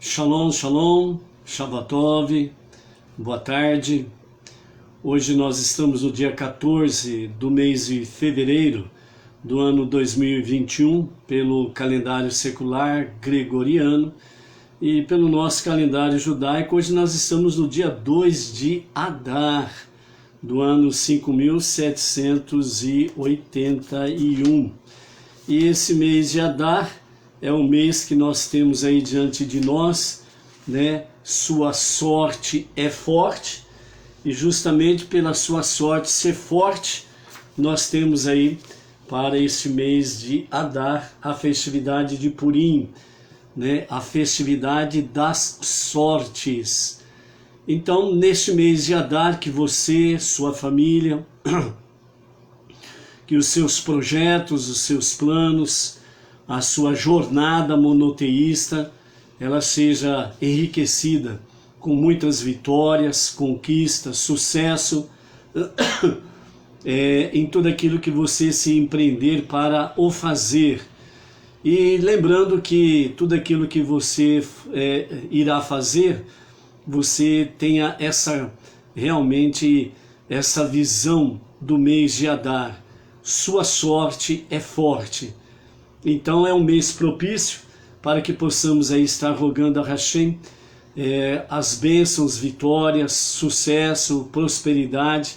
Shalom, shalom, Shabbatov, boa tarde. Hoje nós estamos no dia 14 do mês de fevereiro do ano 2021, pelo calendário secular gregoriano e pelo nosso calendário judaico. Hoje nós estamos no dia 2 de Adar, do ano 5781. E esse mês de Adar é o mês que nós temos aí diante de nós, né? Sua sorte é forte, e justamente pela sua sorte ser forte, nós temos aí para este mês de Adar a festividade de Purim, né? A festividade das sortes. Então, neste mês de Adar, que você, sua família, que os seus projetos, os seus planos, a sua jornada monoteísta, ela seja enriquecida com muitas vitórias, conquistas, sucesso em tudo aquilo que você se empreender para o fazer. E lembrando que tudo aquilo que você irá fazer, você tenha realmente essa visão do mês de Adar. Sua sorte é forte. Então é um mês propício para que possamos aí estar rogando a Hashem as bênçãos, vitórias, sucesso, prosperidade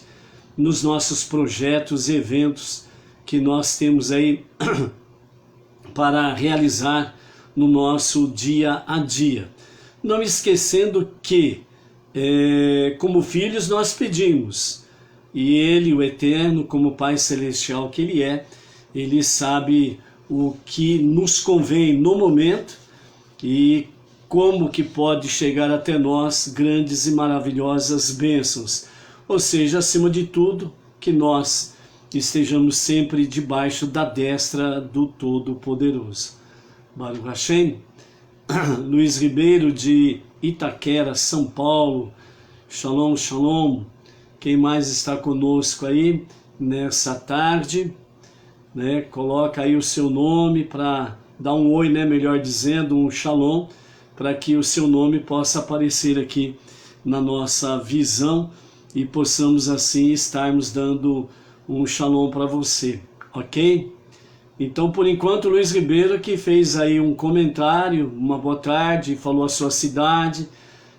nos nossos projetos e eventos que nós temos aí para realizar no nosso dia a dia. Não esquecendo que, como filhos, nós pedimos, e Ele, o Eterno, como Pai Celestial que Ele é, Ele sabe o que nos convém no momento e como que pode chegar até nós grandes e maravilhosas bênçãos. Ou seja, acima de tudo, que nós estejamos sempre debaixo da destra do Todo-Poderoso. Baruch Hashem. Luiz Ribeiro de Itaquera, São Paulo. Shalom, shalom. Quem mais está conosco aí nessa tarde? Né, coloca aí o seu nome para dar um oi, né, melhor dizendo, um shalom, para que o seu nome possa aparecer aqui na nossa visão e possamos assim estarmos dando um shalom para você, ok? Então, por enquanto, Luiz Ribeiro que fez aí um comentário, uma boa tarde, falou a sua cidade,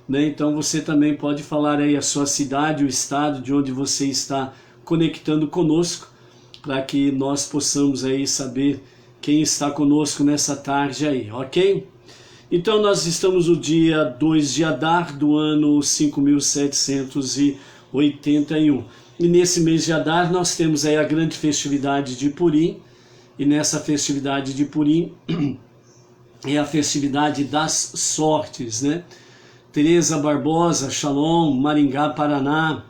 né? Então você também pode falar aí a sua cidade, o estado de onde você está conectando conosco, para que nós possamos aí saber quem está conosco nessa tarde aí, ok? Então nós estamos no dia 2 de Adar do ano 5781. E nesse mês de Adar nós temos aí a grande festividade de Purim, e nessa festividade de Purim é a festividade das sortes, né? Tereza Barbosa, Shalom, Maringá, Paraná,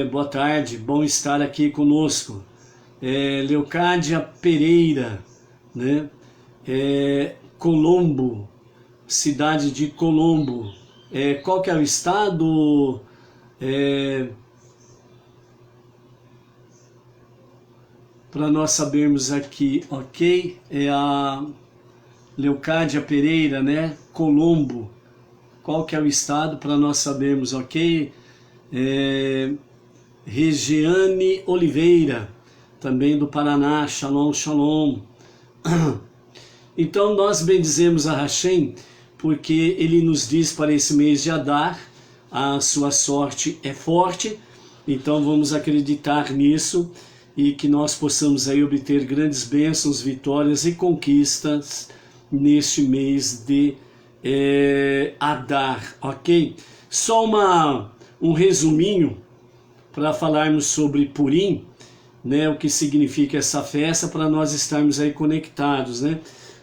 boa tarde, bom estar aqui conosco. Leocádia Pereira, né? Colombo, cidade de Colombo. Qual que é o estado? Para nós sabermos aqui, ok? É a Leocádia Pereira, né? Colombo. Qual que é o estado para nós sabermos, ok? Regiane Oliveira, também do Paraná, shalom, shalom. Então nós bendizemos a Hashem, porque Ele nos diz para esse mês de Adar, a sua sorte é forte, então vamos acreditar nisso, e que nós possamos aí obter grandes bênçãos, vitórias e conquistas neste mês de Adar, ok? Só um resuminho para falarmos sobre Purim, né, o que significa essa festa, para nós estarmos aí conectados, né?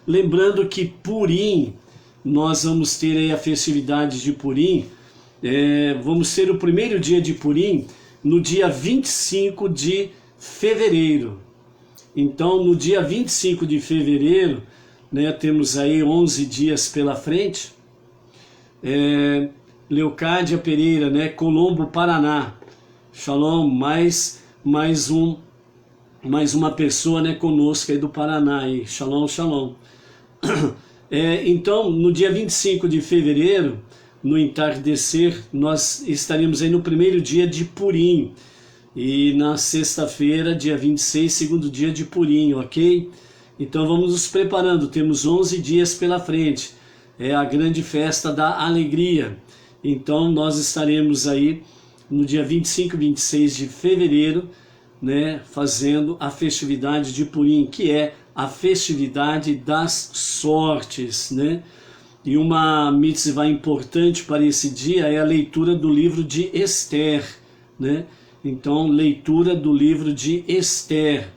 Lembrando que Purim, nós vamos ter aí a festividade de Purim, vamos ter o primeiro dia de Purim no dia 25 de fevereiro. Então, no dia 25 de fevereiro, né, temos aí 11 dias pela frente. Leocádia Pereira, né, Colombo, Paraná. Shalom, mais uma pessoa, né, conosco aí do Paraná, aí. Shalom, shalom. Então, no dia 25 de fevereiro, no entardecer, nós estaremos aí no primeiro dia de Purim. E na sexta-feira, dia 26, segundo dia de Purim, ok? Então vamos nos preparando, temos 11 dias pela frente. É a grande festa da alegria. Então nós estaremos aí no dia 25 e 26 de fevereiro, né, fazendo a festividade de Purim, que é a festividade das sortes, né? E uma mitzvah importante para esse dia é a leitura do livro de Esther, né? Então, leitura do livro de Esther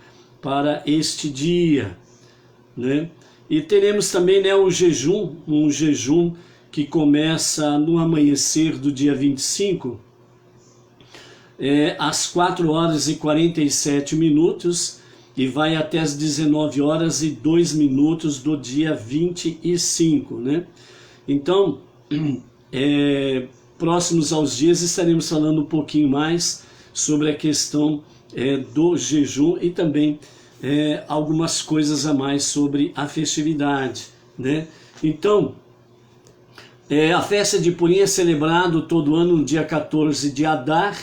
para este dia, né? E teremos também, né, um jejum que começa no amanhecer do dia 25, às 4 horas e 47 minutos, e vai até as 19 horas e 2 minutos do dia 25, né? Então, próximos aos dias estaremos falando um pouquinho mais sobre a questão do jejum e também algumas coisas a mais sobre a festividade, né? Então, a festa de Purim é celebrado todo ano no dia 14 de Adar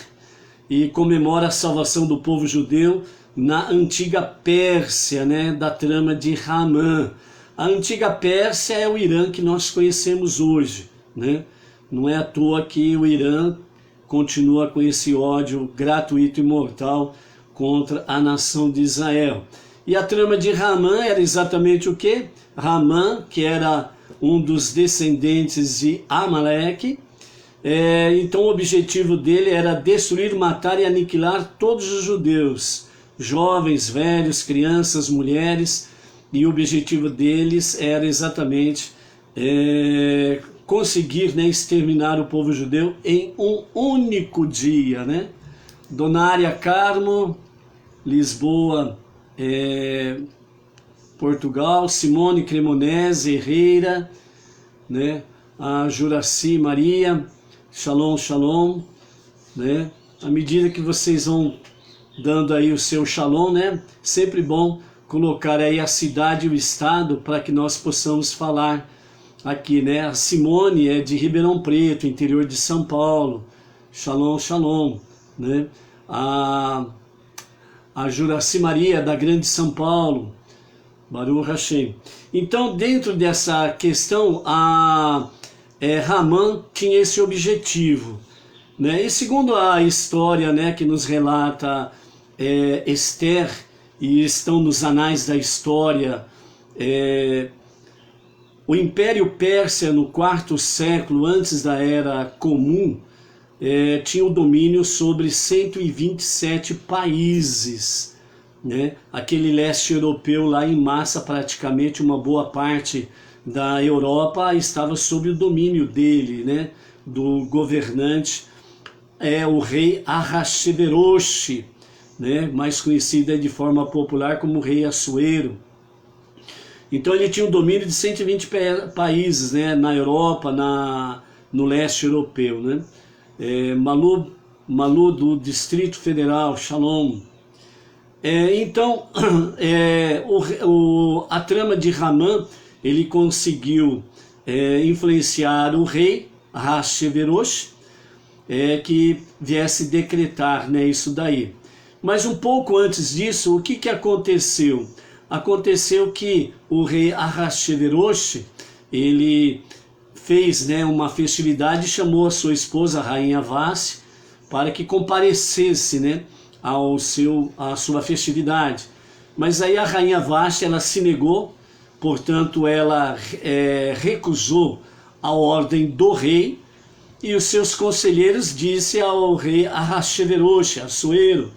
e comemora a salvação do povo judeu na antiga Pérsia, né, da trama de Haman. A antiga Pérsia é o Irã que nós conhecemos hoje, né? Não é à toa que o Irã continua com esse ódio gratuito e mortal contra a nação de Israel. E a trama de Haman era exatamente o quê? Haman, que era um dos descendentes de Amaleque, então o objetivo dele era destruir, matar e aniquilar todos os judeus, jovens, velhos, crianças, mulheres, e o objetivo deles era exatamente conseguir, né, exterminar o povo judeu em um único dia, né? Donária Carmo, Lisboa, Portugal, Simone Cremonese Herrera, né? A Juraci Maria, Shalom, Shalom, né? À medida que vocês vão dando aí o seu Shalom, né? Sempre bom colocar aí a cidade e o estado para que nós possamos falar aqui, né? A Simone é de Ribeirão Preto, interior de São Paulo. Shalom, Shalom, né? A Juraci Maria, da Grande São Paulo. Baruch Hashem. Então, dentro dessa questão, Haman tinha esse objetivo, né? E segundo a história, né, que nos relata Esther, e estão nos anais da história, o Império Persa, no quarto século antes da Era Comum, tinha o domínio sobre 127 países, né? Aquele leste europeu lá em massa, praticamente uma boa parte da Europa estava sob o domínio dele, né? Do governante, o rei Ahasverosh, né? Mais conhecido de forma popular como rei Assuero. Então ele tinha um domínio de 120 países, né? Na Europa, no leste europeu, né? Malu do Distrito Federal, Shalom. Então, a trama de Haman, ele conseguiu influenciar o rei Ahasverosh, que viesse decretar, né, isso daí. Mas um pouco antes disso, o que aconteceu? Aconteceu que o rei Ahasverosh, ele fez, né, uma festividade e chamou a sua esposa, a rainha Vasti, para que comparecesse, né, à sua festividade. Mas aí a rainha Vasti, ela se negou, portanto ela recusou a ordem do rei, e os seus conselheiros disse ao rei Ahasverosh, Assuero,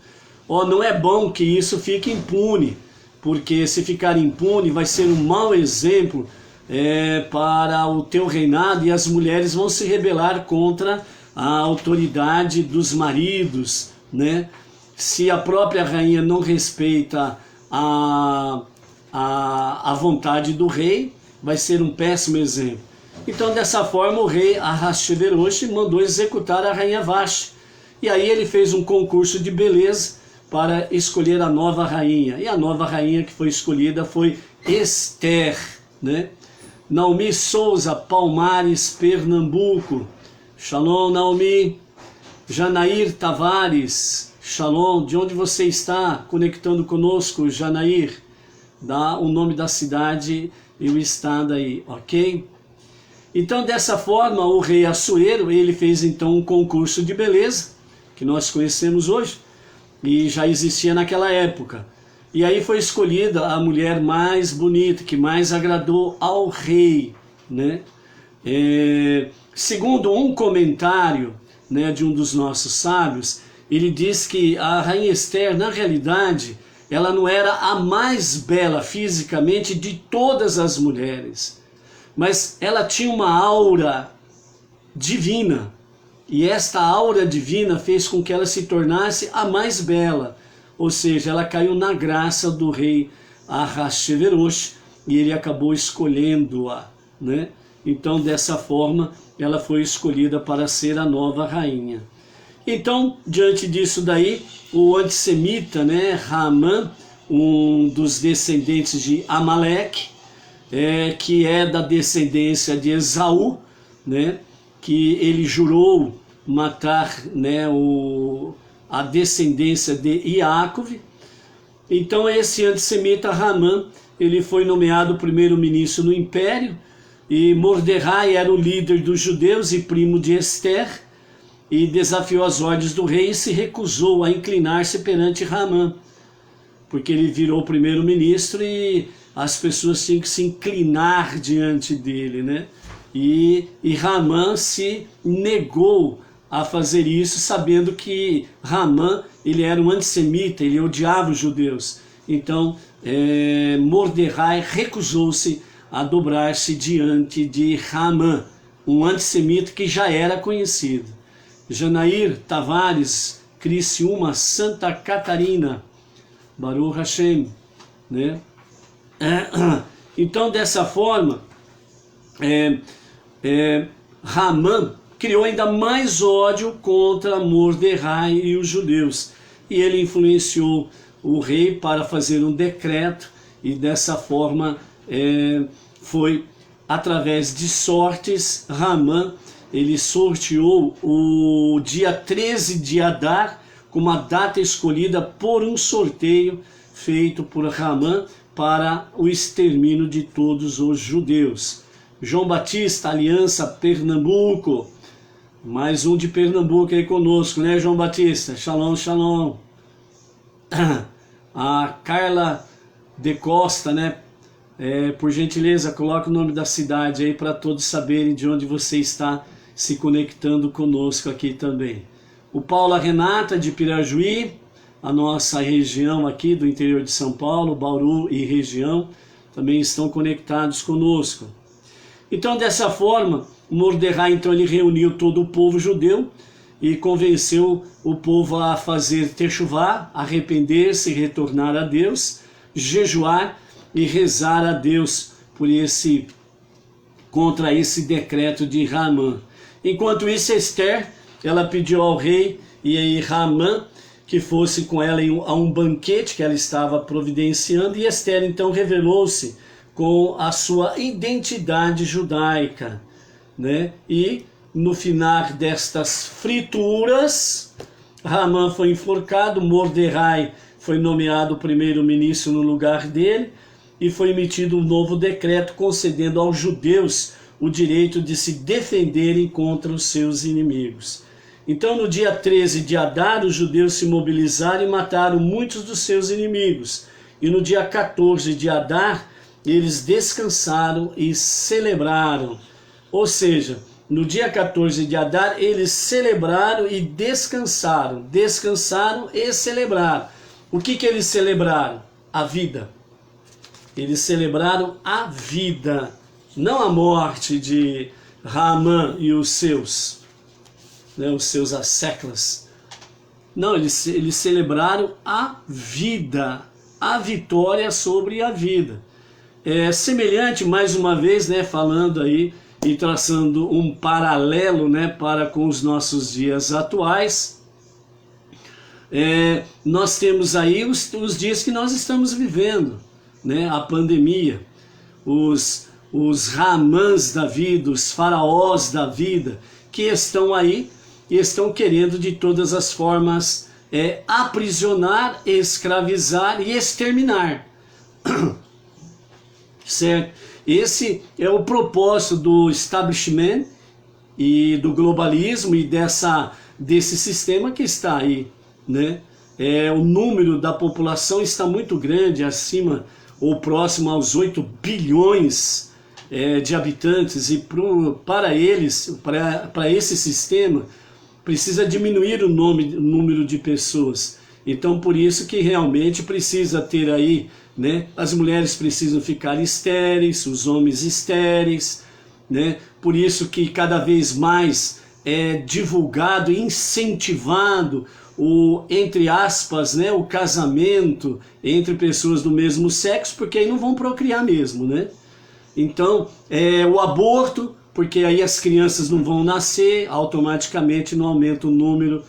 não é bom que isso fique impune, porque se ficar impune vai ser um mau exemplo para o teu reinado, e as mulheres vão se rebelar contra a autoridade dos maridos, né? Se a própria rainha não respeita a vontade do rei, vai ser um péssimo exemplo. Então, dessa forma, o rei Ahasverosh mandou executar a rainha Vasti. E aí ele fez um concurso de beleza para escolher a nova rainha. E a nova rainha que foi escolhida foi Esther, né? Naomi Souza, Palmares, Pernambuco. Shalom, Naomi. Janair Tavares, Shalom, de onde você está conectando conosco, Janair? Dá o nome da cidade e o estado aí, ok? Então, dessa forma, o rei Assuero, ele fez então um concurso de beleza, que nós conhecemos hoje, e já existia naquela época. E aí foi escolhida a mulher mais bonita, que mais agradou ao rei, né? Segundo um comentário, né, de um dos nossos sábios, ele diz que a rainha Esther, na realidade, ela não era a mais bela fisicamente de todas as mulheres, mas ela tinha uma aura divina, e esta aura divina fez com que ela se tornasse a mais bela, ou seja, ela caiu na graça do rei Ahasverosh, e ele acabou escolhendo-a, né? Então, dessa forma, ela foi escolhida para ser a nova rainha. Então, diante disso daí, o antissemita, né, Haman, um dos descendentes de Amaleque, que é da descendência de Esaú, né, que ele jurou matar, né, a descendência de Iacove. Então, esse antissemita Haman, ele foi nomeado primeiro-ministro no império, e Mordecai era o líder dos judeus e primo de Esther, e desafiou as ordens do rei e se recusou a inclinar-se perante Haman, porque ele virou primeiro-ministro e as pessoas tinham que se inclinar diante dele, né? E Haman se negou a fazer isso, sabendo que Haman, ele era um antissemita, ele odiava os judeus. Então, Mordecai recusou-se a dobrar-se diante de Haman, um antissemita que já era conhecido. Janair Tavares, Criciúma, Santa Catarina, Baruch Hashem, né? Então, dessa forma, Haman criou ainda mais ódio contra Mordecai e os judeus, e ele influenciou o rei para fazer um decreto, e dessa forma foi através de sortes. Haman, ele sorteou o dia 13 de Adar como a data escolhida por um sorteio feito por Haman para o extermínio de todos os judeus. João Batista, Aliança, Pernambuco, mais um de Pernambuco aí conosco, né, João Batista? Shalom, shalom. A Carla de Costa, né? Por gentileza, coloque o nome da cidade aí para todos saberem de onde você está se conectando conosco aqui também. O Paula Renata de Pirajuí, a nossa região aqui do interior de São Paulo, Bauru e região, também estão conectados conosco. Então, dessa forma, Mordecai, então, ele reuniu todo o povo judeu e convenceu o povo a fazer techuvá, arrepender-se e retornar a Deus, jejuar e rezar a Deus contra esse decreto de Haman. Enquanto isso, Esther, ela pediu ao rei e a Haman que fosse com ela a um banquete que ela estava providenciando, e Esther então revelou-se com a sua identidade judaica, né? E no final destas frituras, Haman foi enforcado, Mordecai foi nomeado primeiro-ministro no lugar dele, e foi emitido um novo decreto concedendo aos judeus o direito de se defenderem contra os seus inimigos. Então, no dia 13 de Adar, os judeus se mobilizaram e mataram muitos dos seus inimigos. E no dia 14 de Adar, eles descansaram e celebraram. Ou seja, no dia 14 de Adar, eles celebraram e descansaram. Descansaram e celebraram. O que eles celebraram? A vida. Eles celebraram a vida, não a morte de Haman e os seus, né, os seus asseclas. Não, eles celebraram a vida, a vitória sobre a vida. É semelhante, mais uma vez, né, falando aí e traçando um paralelo, né, para com os nossos dias atuais. Nós temos aí os dias que nós estamos vivendo, né, a pandemia, os os Ramãs da vida, os faraós da vida, que estão aí e estão querendo de todas as formas aprisionar, escravizar e exterminar. Certo? Esse é o propósito do establishment e do globalismo e desse sistema que está aí, né? O número da população está muito grande, acima ou próximo aos 8 bilhões de habitantes, e para esse sistema, precisa diminuir o número de pessoas. Então, por isso que realmente precisa ter aí, né? As mulheres precisam ficar estéreis, os homens estéreis, né? Por isso que cada vez mais é divulgado, incentivado entre aspas, né, o casamento entre pessoas do mesmo sexo, porque aí não vão procriar mesmo, né? Então, o aborto, porque aí as crianças não vão nascer, automaticamente não aumenta o número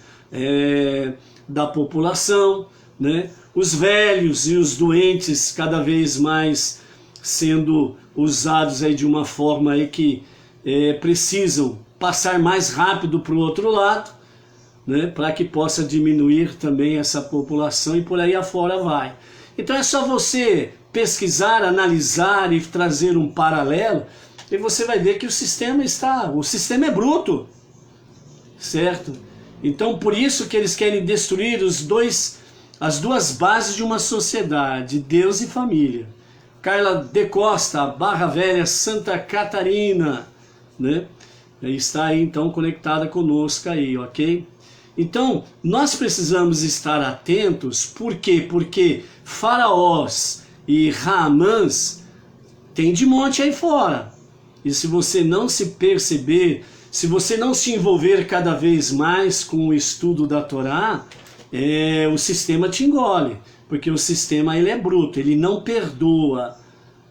da população, né? Os velhos e os doentes cada vez mais sendo usados aí de uma forma aí que precisam passar mais rápido para o outro lado, né? Para que possa diminuir também essa população e por aí afora vai. Então é só você pesquisar, analisar e trazer um paralelo e você vai ver que o sistema é bruto, certo? Então por isso que eles querem destruir as duas bases de uma sociedade, Deus e família. Carla de Costa, Barra Velha, Santa Catarina, né? Está aí então conectada conosco aí, ok? Então nós precisamos estar atentos, por quê? Porque faraós e Ramãs tem de monte aí fora. E se você não se perceber, se você não se envolver cada vez mais com o estudo da Torá, o sistema te engole, porque o sistema ele é bruto, ele não perdoa,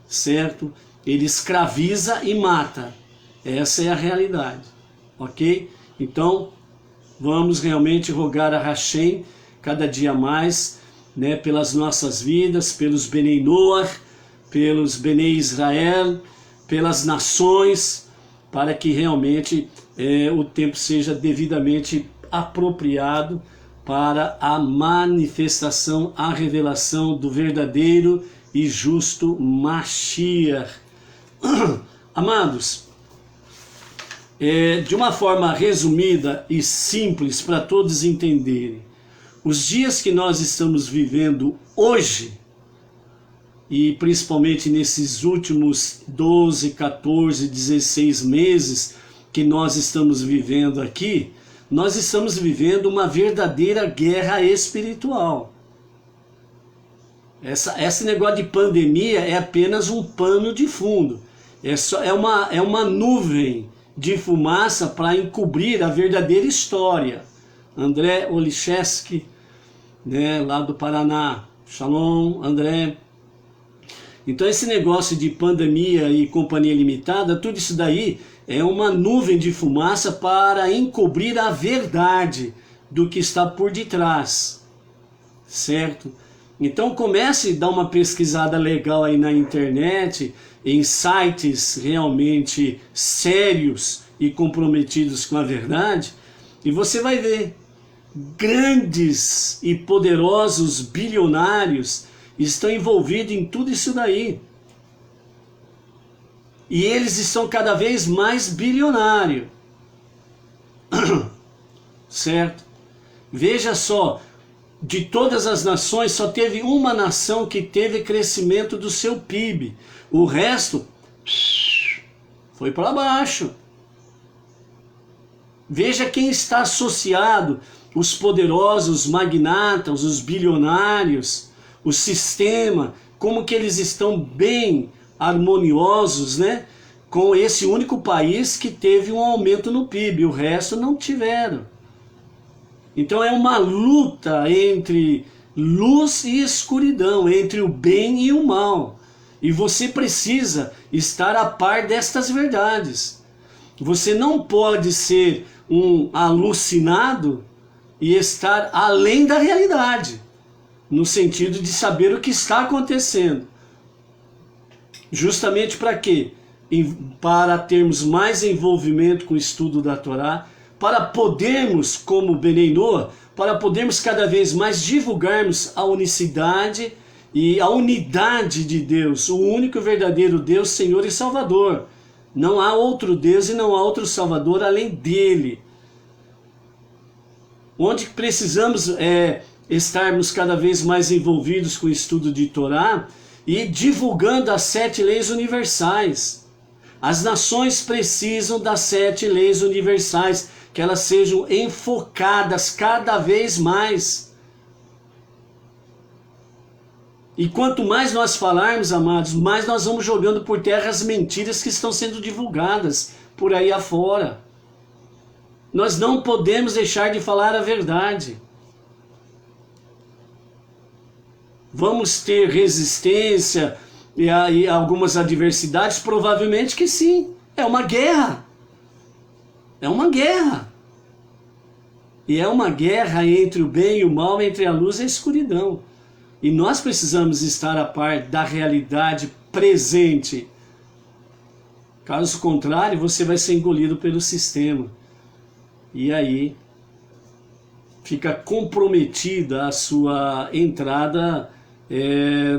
certo? Ele escraviza e mata. Essa é a realidade, ok? Então, vamos realmente rogar a Hashem cada dia mais, né, pelas nossas vidas, pelos Benei Noach, pelos Benei Israel, pelas nações, para que realmente o tempo seja devidamente apropriado para a manifestação, a revelação do verdadeiro e justo Mashiach. Amados, de uma forma resumida e simples para todos entenderem, os dias que nós estamos vivendo hoje, e principalmente nesses últimos 12, 14, 16 meses que nós estamos vivendo aqui, nós estamos vivendo uma verdadeira guerra espiritual. Esse negócio de pandemia é apenas um pano de fundo. É uma nuvem de fumaça para encobrir a verdadeira história. André Oliszewski, né, lá do Paraná. Shalom, André. Então esse negócio de pandemia e companhia limitada, tudo isso daí é uma nuvem de fumaça para encobrir a verdade do que está por detrás, certo? Então comece a dar uma pesquisada legal aí na internet, em sites realmente sérios e comprometidos com a verdade, e você vai ver grandes e poderosos bilionários estão envolvidos em tudo isso daí. E eles estão cada vez mais bilionários. Certo? Veja só, de todas as nações, só teve uma nação que teve crescimento do seu PIB. O resto foi para baixo. Veja quem está associado, os poderosos, os magnatas, os bilionários, o sistema, como que eles estão bem harmoniosos, né, com esse único país que teve um aumento no PIB, o resto não tiveram. Então é uma luta entre luz e escuridão, entre o bem e o mal. E você precisa estar a par destas verdades. Você não pode ser um alucinado e estar além da realidade, no sentido de saber o que está acontecendo. Justamente para quê? para termos mais envolvimento com o estudo da Torá, para podermos, como Benei Noah, para podermos cada vez mais divulgarmos a unicidade e a unidade de Deus, o único verdadeiro Deus, Senhor e Salvador. Não há outro Deus e não há outro Salvador além dele. Onde precisamos estarmos cada vez mais envolvidos com o estudo de Torá e divulgando as 7 leis universais. As nações precisam das 7 leis universais, que elas sejam enfocadas cada vez mais. E quanto mais nós falarmos, amados, mais nós vamos jogando por terra as mentiras que estão sendo divulgadas por aí afora. Nós não podemos deixar de falar a verdade. Vamos ter resistência e algumas adversidades? Provavelmente que sim. É uma guerra. É uma guerra. E é uma guerra entre o bem e o mal, entre a luz e a escuridão. E nós precisamos estar a par da realidade presente. Caso contrário, você vai ser engolido pelo sistema. E aí fica comprometida a sua entrada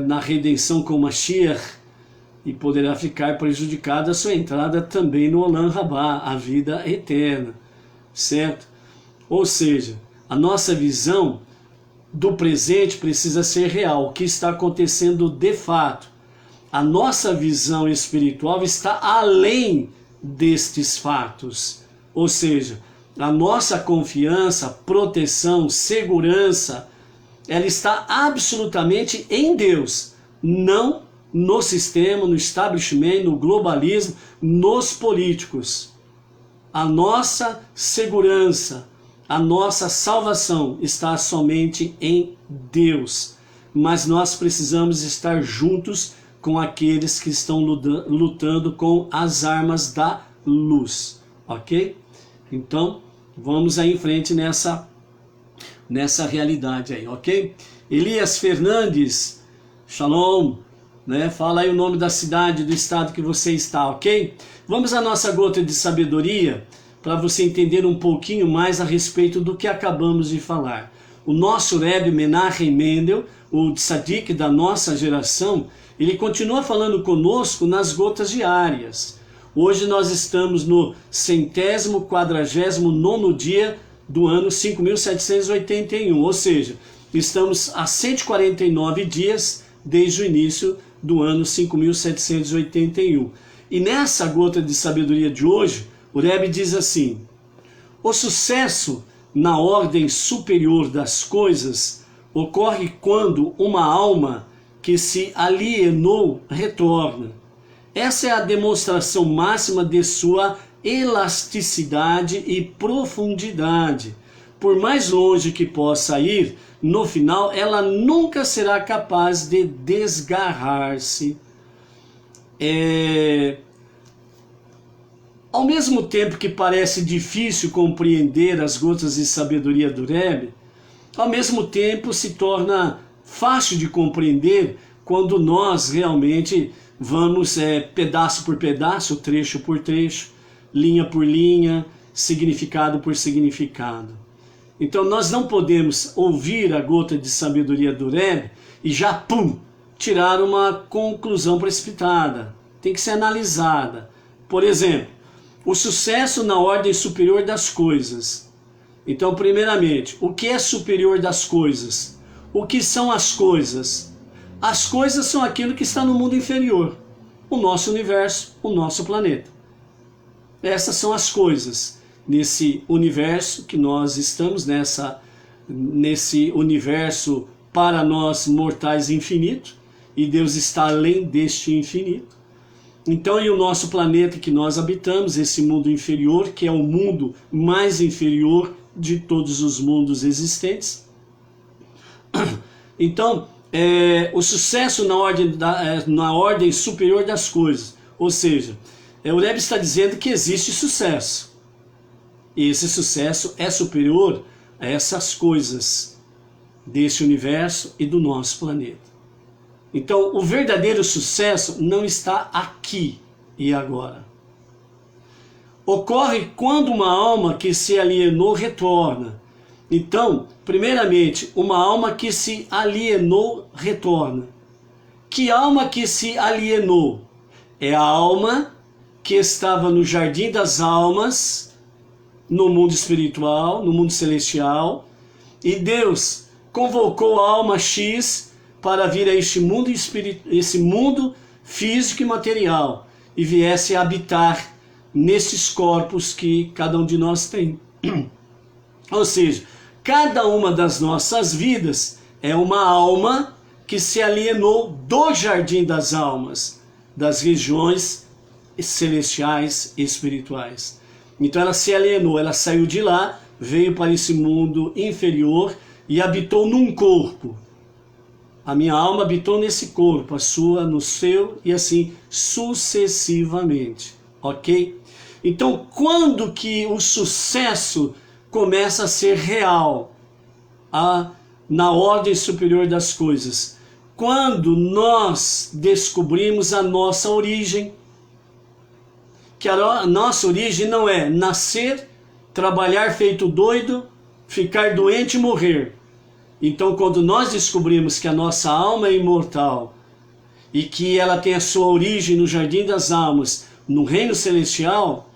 na redenção com Mashiach, e poderá ficar prejudicada a sua entrada também no Olam Rabá, a vida eterna, certo? Ou seja, a nossa visão do presente precisa ser real, o que está acontecendo de fato. A nossa visão espiritual está além destes fatos, ou seja, a nossa confiança, proteção, segurança, ela está absolutamente em Deus, não no sistema, no establishment, no globalismo, nos políticos. A nossa segurança, a nossa salvação está somente em Deus. Mas nós precisamos estar juntos com aqueles que estão lutando com as armas da luz. Ok? Então, vamos aí em frente nessa realidade aí, ok? Elias Fernandes, Shalom, né? Fala aí o nome da cidade, do estado que você está, ok? Vamos à nossa gota de sabedoria, para você entender um pouquinho mais a respeito do que acabamos de falar. O nosso Rebbe Menachem Mendel, o tzadik da nossa geração, ele continua falando conosco nas gotas diárias. Hoje nós estamos no 149º dia do ano 5.781, ou seja, estamos a 149 dias desde o início do ano 5.781. E nessa gota de sabedoria de hoje, o Rebbe diz assim: o sucesso na ordem superior das coisas ocorre quando uma alma que se alienou retorna. Essa é a demonstração máxima de sua elasticidade e profundidade. Por mais longe que possa ir, no final ela nunca será capaz de desgarrar-se. Ao mesmo tempo que parece difícil compreender as gotas de sabedoria do Rebbe, ao mesmo tempo se torna fácil de compreender quando nós realmente vamos pedaço por pedaço, trecho por trecho, linha por linha, significado por significado. Então nós não podemos ouvir a gota de sabedoria do Rebbe e já, pum, tirar uma conclusão precipitada. Tem que ser analisada. Por exemplo, o sucesso na ordem superior das coisas. Então, primeiramente, o que é superior das coisas? O que são as coisas? As coisas são aquilo que está no mundo inferior. O nosso universo, o nosso planeta. Essas são as coisas. Nesse universo que nós estamos, nesse universo para nós mortais infinito, e Deus está além deste infinito. Então, e o nosso planeta que nós habitamos, esse mundo inferior, que é o mundo mais inferior de todos os mundos existentes. Então, o sucesso na ordem superior das coisas, ou seja, o Rebbe está dizendo que existe sucesso. E esse sucesso é superior a essas coisas desse universo e do nosso planeta. Então, o verdadeiro sucesso não está aqui. e agora. Ocorre quando uma alma que se alienou retorna. Então, primeiramente, uma alma que se alienou retorna. Que alma que se alienou? É a alma que estava no jardim das almas, no mundo espiritual, no mundo celestial, e Deus convocou a alma X para vir a esse mundo físico e material, e viesse a habitar nesses corpos que cada um de nós tem. Ou seja, cada uma das nossas vidas é uma alma que se alienou do jardim das almas, das regiões celestiais e espirituais. Então ela se alienou, ela saiu de lá, veio para esse mundo inferior e habitou num corpo. A minha alma habitou nesse corpo, a sua no seu e assim sucessivamente, ok? Então quando que o sucesso começa a ser real na ordem superior das coisas? Quando nós descobrimos a nossa origem, que a nossa origem não é nascer, trabalhar feito doido, ficar doente e morrer. Então quando nós descobrimos que a nossa alma é imortal e que ela tem a sua origem no jardim das almas, no reino celestial,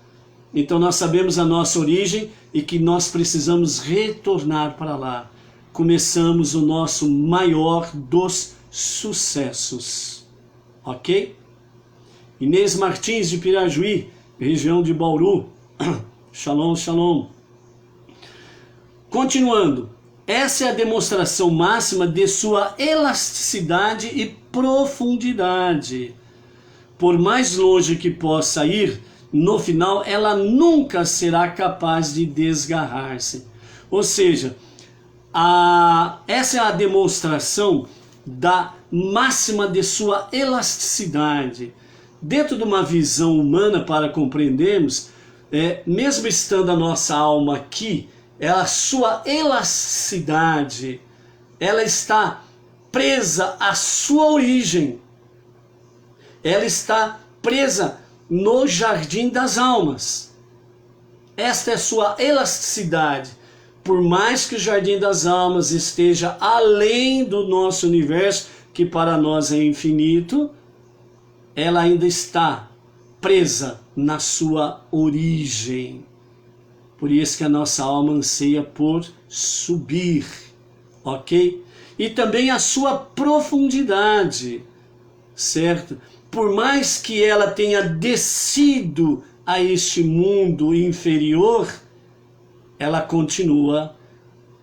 então nós sabemos a nossa origem e que nós precisamos retornar para lá. Começamos o nosso maior dos sucessos, ok? Inês Martins de Pirajuí, região de Bauru. Shalom, shalom. Continuando, essa é a demonstração máxima de sua elasticidade e profundidade. Por mais longe que possa ir, no final ela nunca será capaz de desgarrar-se. Ou seja, essa é a demonstração da máxima de sua elasticidade. Dentro de uma visão humana, para compreendermos, mesmo estando a nossa alma aqui, a sua elasticidade, ela está presa à sua origem. Ela está presa no jardim das almas. Esta é sua elasticidade. Por mais que o jardim das almas esteja além do nosso universo, que para nós é infinito, ela ainda está presa na sua origem. Por isso que a nossa alma anseia por subir, ok? E também a sua profundidade, certo? Por mais que ela tenha descido a este mundo inferior, ela continua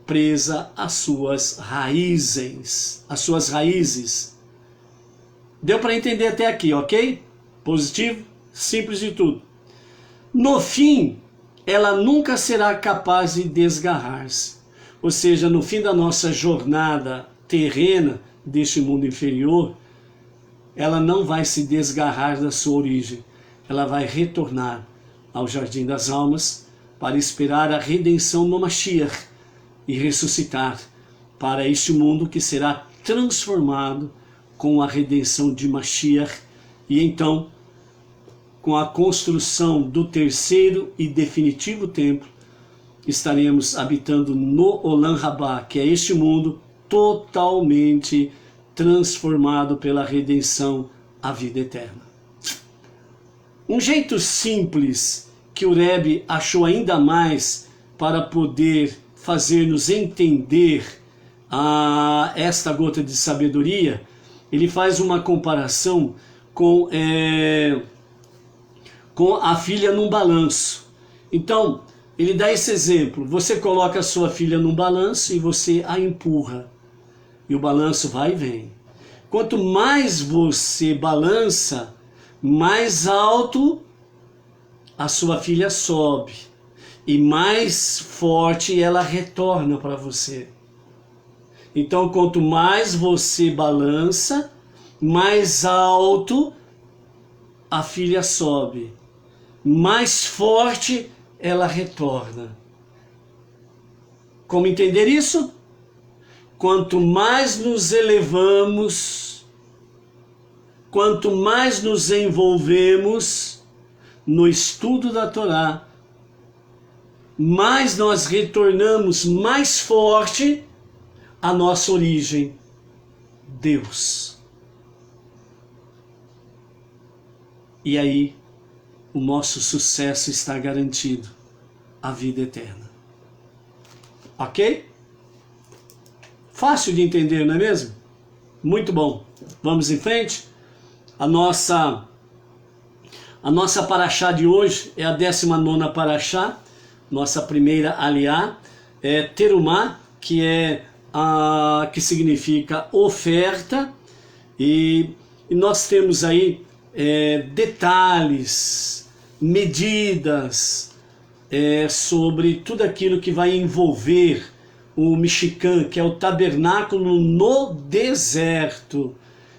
presa às suas raízes. Deu para entender até aqui, ok? Positivo, simples de tudo. No fim, ela nunca será capaz de desgarrar-se. Ou seja, no fim da nossa jornada terrena deste mundo inferior, ela não vai se desgarrar da sua origem. Ela vai retornar ao jardim das almas para esperar a redenção no Mashiach e ressuscitar para este mundo que será transformado com a redenção de Mashiach e então com a construção do terceiro e definitivo templo estaremos habitando no Olam Rabá, que é este mundo totalmente transformado pela redenção à vida eterna. Um jeito simples que o Rebbe achou ainda mais para poder fazer-nos entender esta gota de sabedoria, ele faz uma comparação com a filha num balanço. Então, ele dá esse exemplo. Você coloca a sua filha num balanço e você a empurra. E o balanço vai e vem. Quanto mais você balança, mais alto a sua filha sobe. E mais forte ela retorna para você. Então, quanto mais você balança, mais alto a filha sobe. Mais forte ela retorna. Como entender isso? Quanto mais nos elevamos, quanto mais nos envolvemos no estudo da Torá, mais nós retornamos mais forte à nossa origem, Deus. E aí, o nosso sucesso está garantido, a vida eterna. Ok? Fácil de entender, não é mesmo? Muito bom. Vamos em frente? A nossa paraxá de hoje é a 19ª paraxá, nossa primeira aliá, é Terumá, que significa oferta, e nós temos aí detalhes, medidas sobre tudo aquilo que vai envolver o Mishkan, que é o tabernáculo no deserto.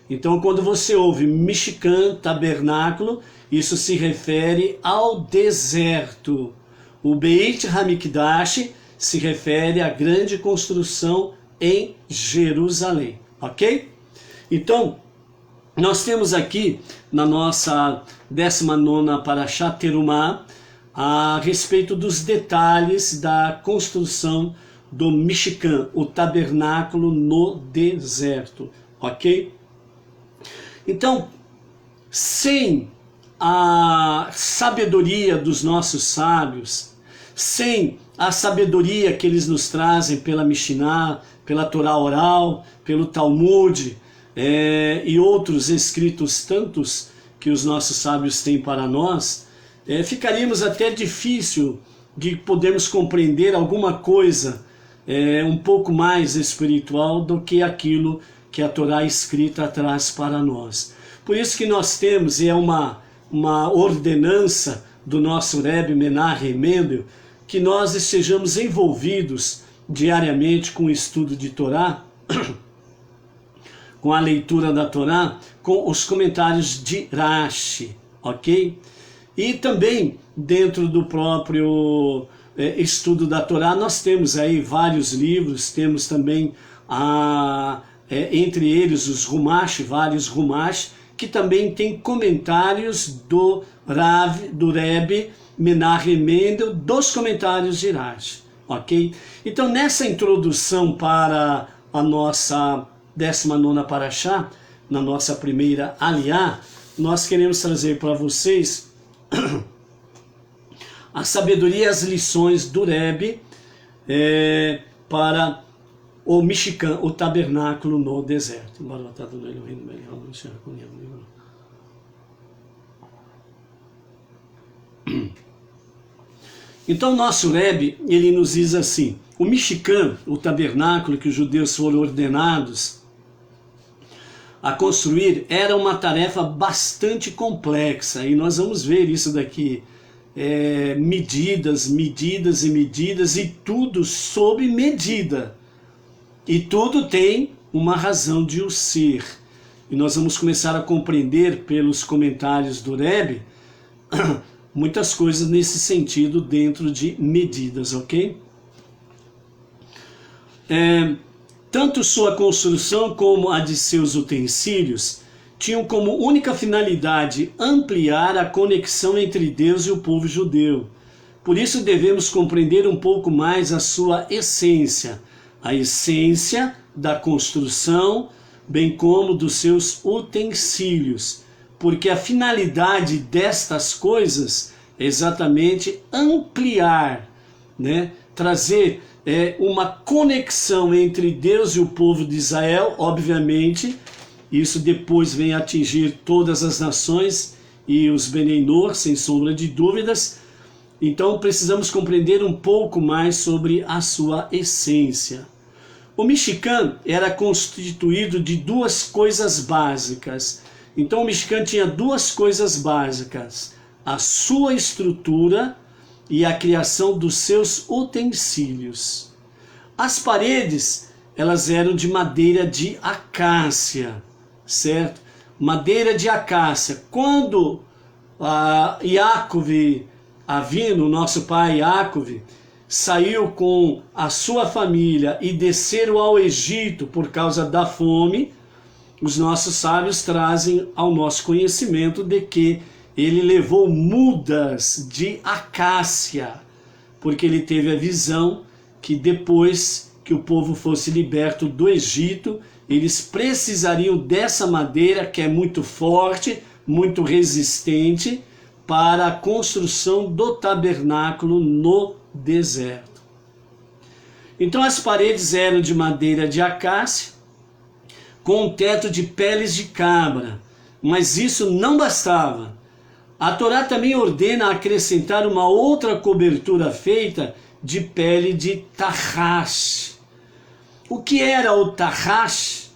Então, quando você ouve Mishkan, tabernáculo, isso se refere ao deserto. O Beit HaMikdash se refere à grande construção em Jerusalém, ok? Então, nós temos aqui na nossa 19ª paraxá Terumá a respeito dos detalhes da construção do Mishkan, o tabernáculo no deserto, ok? Então, sem a sabedoria dos nossos sábios, sem a sabedoria que eles nos trazem pela Mishnah, pela Torá oral, pelo Talmud e outros escritos tantos que os nossos sábios têm para nós, ficaríamos até difícil de podermos compreender alguma coisa um pouco mais espiritual do que aquilo que a Torá escrita traz para nós. Por isso que nós temos, e é uma ordenança do nosso Rebbe Menachem Mendel, que nós estejamos envolvidos diariamente com o estudo de Torá, com a leitura da Torá, com os comentários de Rashi, ok? E também dentro do próprio estudo da Torá nós temos aí vários livros, temos também entre eles os Rumash, vários Rumash, que também tem comentários do Rebbe Menachem Mendel, dos comentários de Rashi, ok? Então, nessa introdução para a nossa 19ª paraxá, na nossa primeira aliá, nós queremos trazer para vocês a sabedoria e as lições do Rebbe para o Mishkan, o tabernáculo no deserto. Então, nosso Rebbe, ele nos diz assim: o Mishkan, o tabernáculo que os judeus foram ordenados a construir, era uma tarefa bastante complexa, e nós vamos ver isso daqui, medidas, medidas e medidas, e tudo sob medida, e tudo tem uma razão de o ser, e nós vamos começar a compreender pelos comentários do Rebbe muitas coisas nesse sentido dentro de medidas, ok? Tanto sua construção como a de seus utensílios tinham como única finalidade ampliar a conexão entre Deus e o povo judeu. Por isso devemos compreender um pouco mais a sua essência, a essência da construção, bem como dos seus utensílios, porque a finalidade destas coisas é exatamente ampliar, né? Trazer uma conexão entre Deus e o povo de Israel, obviamente. Isso depois vem atingir todas as nações e os Benei Noach, sem sombra de dúvidas. Então precisamos compreender um pouco mais sobre a sua essência. O Mishkan era constituído de duas coisas básicas. Então o Mishkan tinha duas coisas básicas: a sua estrutura e a criação dos seus utensílios. As paredes, elas eram de madeira de acácia, certo? Madeira de acácia. Quando Yaakov Avinu, nosso pai Yaakov, saiu com a sua família e desceram ao Egito por causa da fome, os nossos sábios trazem ao nosso conhecimento de que ele levou mudas de acácia, porque ele teve a visão que depois que o povo fosse liberto do Egito, eles precisariam dessa madeira que é muito forte, muito resistente, para a construção do tabernáculo no deserto. Então as paredes eram de madeira de acácia, com um teto de peles de cabra, mas isso não bastava. A Torá também ordena acrescentar uma outra cobertura feita de pele de tarrash. O que era o tarrash?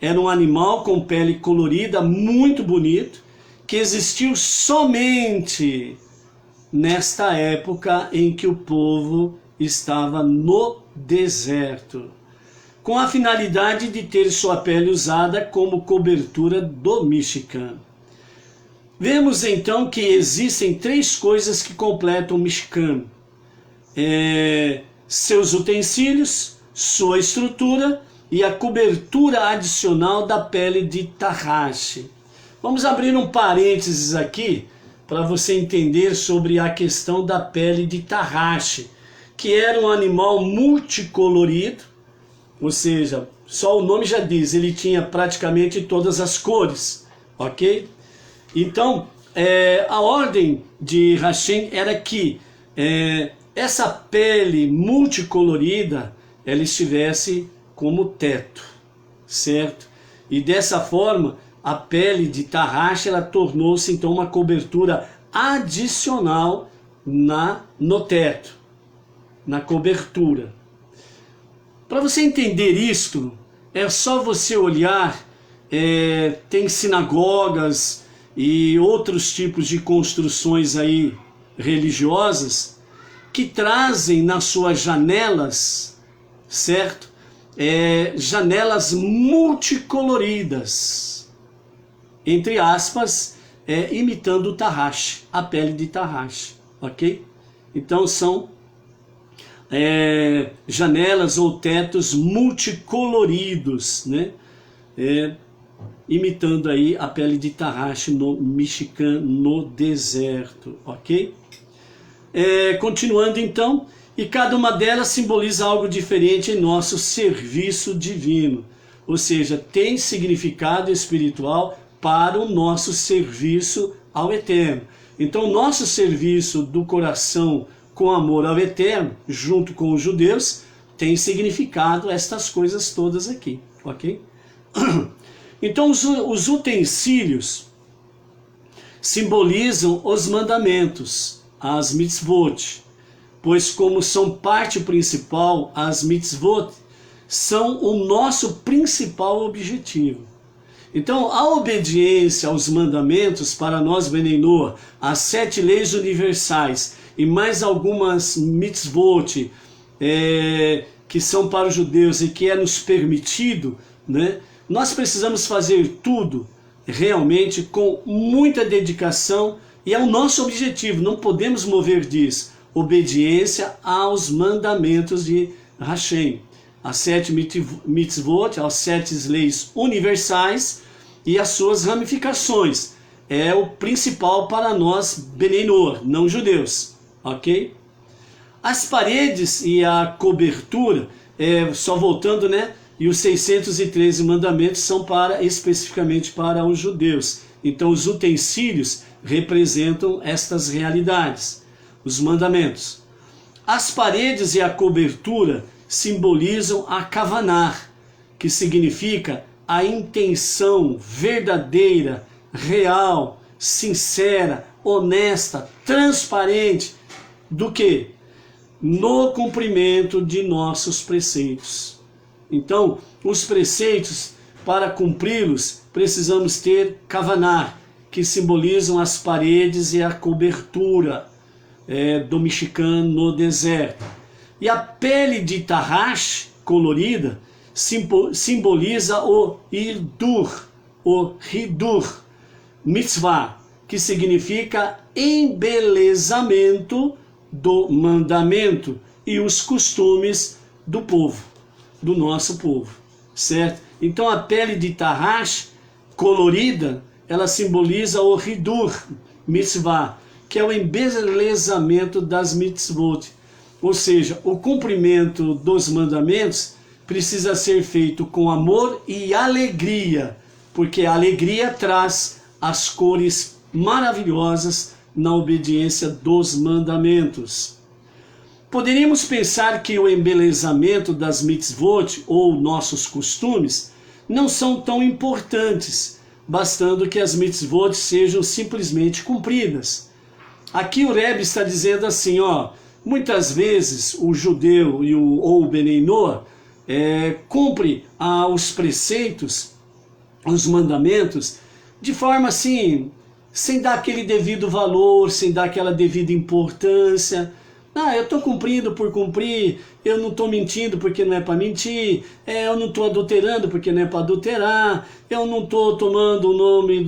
Era um animal com pele colorida, muito bonito, que existiu somente nesta época em que o povo estava no deserto, com a finalidade de ter sua pele usada como cobertura do Mishkan. Vemos então que existem três coisas que completam o Mishkan: seus utensílios, sua estrutura e a cobertura adicional da pele de tarrash. Vamos abrir um parênteses aqui para você entender sobre a questão da pele de tarrash, que era um animal multicolorido, ou seja, só o nome já diz, ele tinha praticamente todas as cores, ok? Então, a ordem de Hashem era que essa pele multicolorida, ela estivesse como teto, certo? E dessa forma, a pele de tarrash, ela tornou-se então uma cobertura adicional no teto, na cobertura. Para você entender isto, é só você olhar, tem sinagogas e outros tipos de construções aí religiosas que trazem nas suas janelas, certo? Janelas multicoloridas, entre aspas, imitando o tarrash, a pele de tarrash, ok? Então são janelas ou tetos multicoloridos, né? Imitando aí a pele de tarrash no Mishkan, no deserto, ok? Continuando então, e cada uma delas simboliza algo diferente em nosso serviço divino, ou seja, tem significado espiritual para o nosso serviço ao Eterno. Então, nosso serviço do coração com amor ao Eterno, junto com os judeus, tem significado estas coisas todas aqui, ok? Então, os utensílios simbolizam os mandamentos, as mitzvot, pois como são parte principal, as mitzvot são o nosso principal objetivo. Então, a obediência aos mandamentos, para nós, Benei Noah, as 7 leis universais e mais algumas mitzvot que são para os judeus e que é nos permitido, né? Nós precisamos fazer tudo realmente com muita dedicação e é o nosso objetivo, não podemos mover disso. Obediência aos mandamentos de Hashem, as 7 mitzvot, as 7 leis universais e as suas ramificações. É o principal para nós, Benei Noah, não judeus, ok? As paredes e a cobertura, só voltando, né? E os 613 mandamentos são especificamente para os judeus. Então os utensílios representam estas realidades, os mandamentos. As paredes e a cobertura simbolizam a kavaná, que significa a intenção verdadeira, real, sincera, honesta, transparente, do que? No cumprimento de nossos preceitos. Então, os preceitos, para cumpri-los, precisamos ter kavaná, que simbolizam as paredes e a cobertura do Mishkan no deserto. E a pele de tarrash colorida simboliza o hidur mitzvah, que significa embelezamento do mandamento e os costumes do povo, do nosso povo, certo? Então a pele de Tahash, colorida, ela simboliza o Hidur Mitzvah, que é o embelezamento das mitzvot. Ou seja, o cumprimento dos mandamentos precisa ser feito com amor e alegria, porque a alegria traz as cores maravilhosas na obediência dos mandamentos. Poderíamos pensar que o embelezamento das mitzvot ou nossos costumes não são tão importantes, bastando que as mitzvot sejam simplesmente cumpridas. Aqui o Rebbe está dizendo assim, muitas vezes o judeu ou o Benei Noach cumpre os preceitos, os mandamentos, de forma assim, sem dar aquele devido valor, sem dar aquela devida importância. Eu estou cumprindo por cumprir, eu não estou mentindo porque não é para mentir, eu não estou adulterando porque não é para adulterar, eu não estou tomando o nome